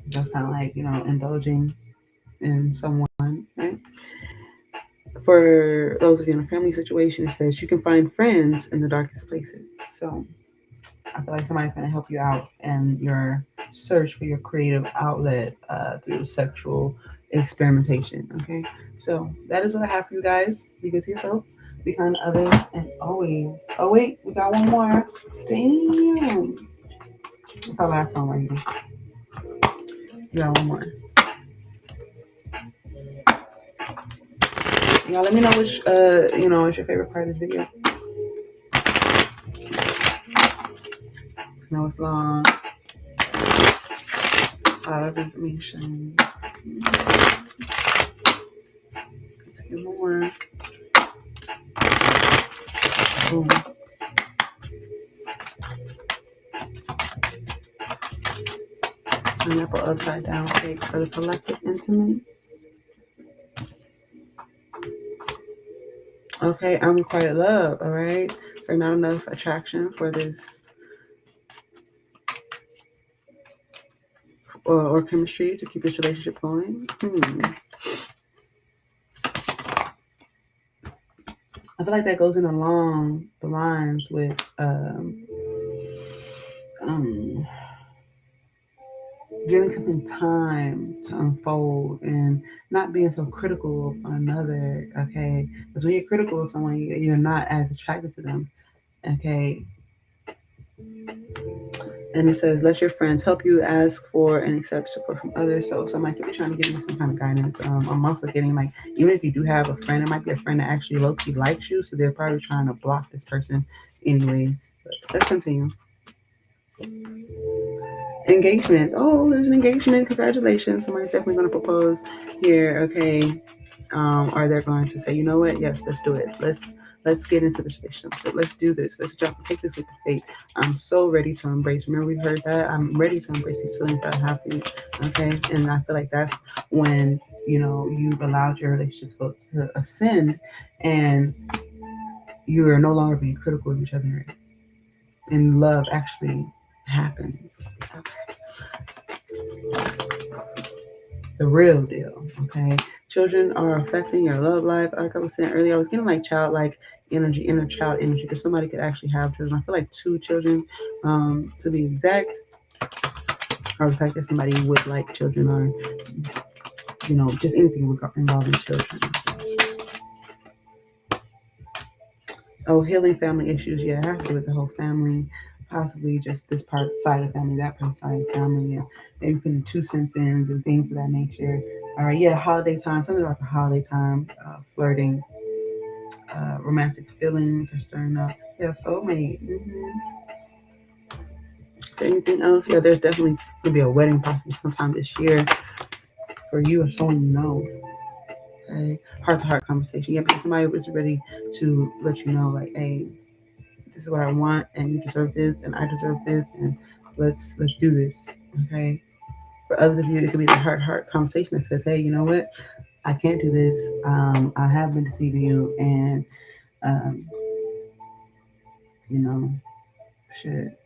That's kind of like, indulging in someone, right? For those of you in a family situation, it says you can find friends in the darkest places. So I feel like somebody's going to help you out in your search for your creative outlet through sexual experimentation. Okay, so that is what I have for you guys. Be good to yourself, be kind to others, and always. Oh wait, we got one more. Damn, that's our last one right here. We got one more. Y'all, let me know which what's your favorite part of this video. I know it's long. A lot of information. Two more. Boom. Pineapple upside down cake for the collective intimates. Okay, unrequited love. All right. So not enough attraction for this or chemistry to keep this relationship going. I feel like that goes in along the lines with giving something time to unfold and not being so critical of one another. Okay, because when you're critical of someone, you're not as attracted to them. Okay. And it says, let your friends help you ask for and accept support from others. So somebody could be trying to give you some kind of guidance. I'm also getting like, even if you do have a friend, it might be a friend that actually low-key likes you. So they're probably trying to block this person anyways. But let's continue. Engagement. Oh, there's an engagement. Congratulations. Somebody's definitely going to propose here. Okay. Or they're going to say, you know what? Yes, let's do it. Let's get into this relationship. Let's do this. Let's take this leap of faith. I'm so ready to embrace. Remember, we heard that. I'm ready to embrace these feelings that I have for you. Okay, and I feel like that's when you've allowed your relationship to ascend, and you are no longer being critical of each other, and love actually happens. Okay. The real deal. Okay, children are affecting your love life. Like I was saying earlier, I was getting like childlike energy, inner child energy, because somebody could actually have children. I feel like 2 children, to be exact, or the fact that somebody would like children, or just anything involving children. Oh, healing family issues. Yeah, it has to do with the whole family. Possibly just this part side of family, that part side of family. Yeah, maybe putting 2 cents in and things of that nature. All right, yeah, holiday time. Something about the holiday time, flirting, romantic feelings are stirring up. Yeah, soulmate. Anything else? Yeah, there's definitely gonna be a wedding possibly sometime this year for you or someone you know. Okay, heart to heart conversation. Yeah, because somebody was ready to let you know, like, hey, this is what I want, and you deserve this, and I deserve this, and let's do this. Okay. For others of you, it could be the heart conversation that says, hey, you know what? I can't do this. I have been deceiving you, and you know, shit.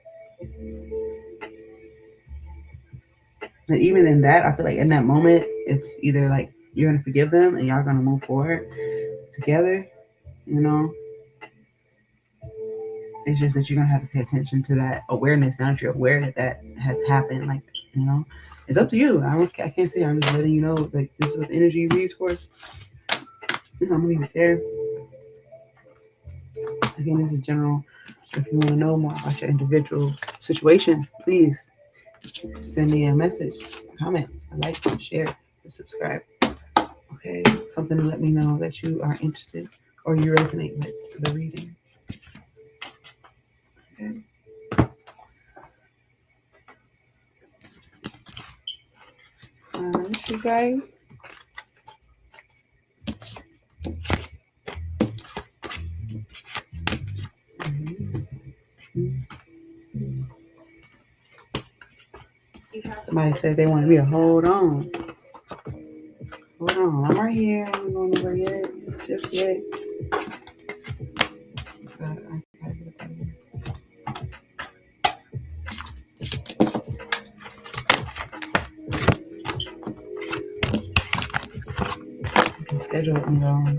And even in that, I feel like in that moment, it's either like you're gonna forgive them and y'all gonna move forward together, you know. It's just that you're gonna have to pay attention to that awareness now that you're aware that that has happened. Like, you know, it's up to you. I can't say. I'm just letting you know. Like, this is what the energy reads for. I'm gonna leave it there. Again, this is general. If you want to know more about your individual situation, please send me a message, comments, like, share, and subscribe. Okay, something to let me know that you are interested or you resonate with the reading. Okay. All right, you guys. Somebody said they wanted me to hold on. Hold on, I'm right here. I ain't going nowhere yet. Just yet. You can schedule it, you know.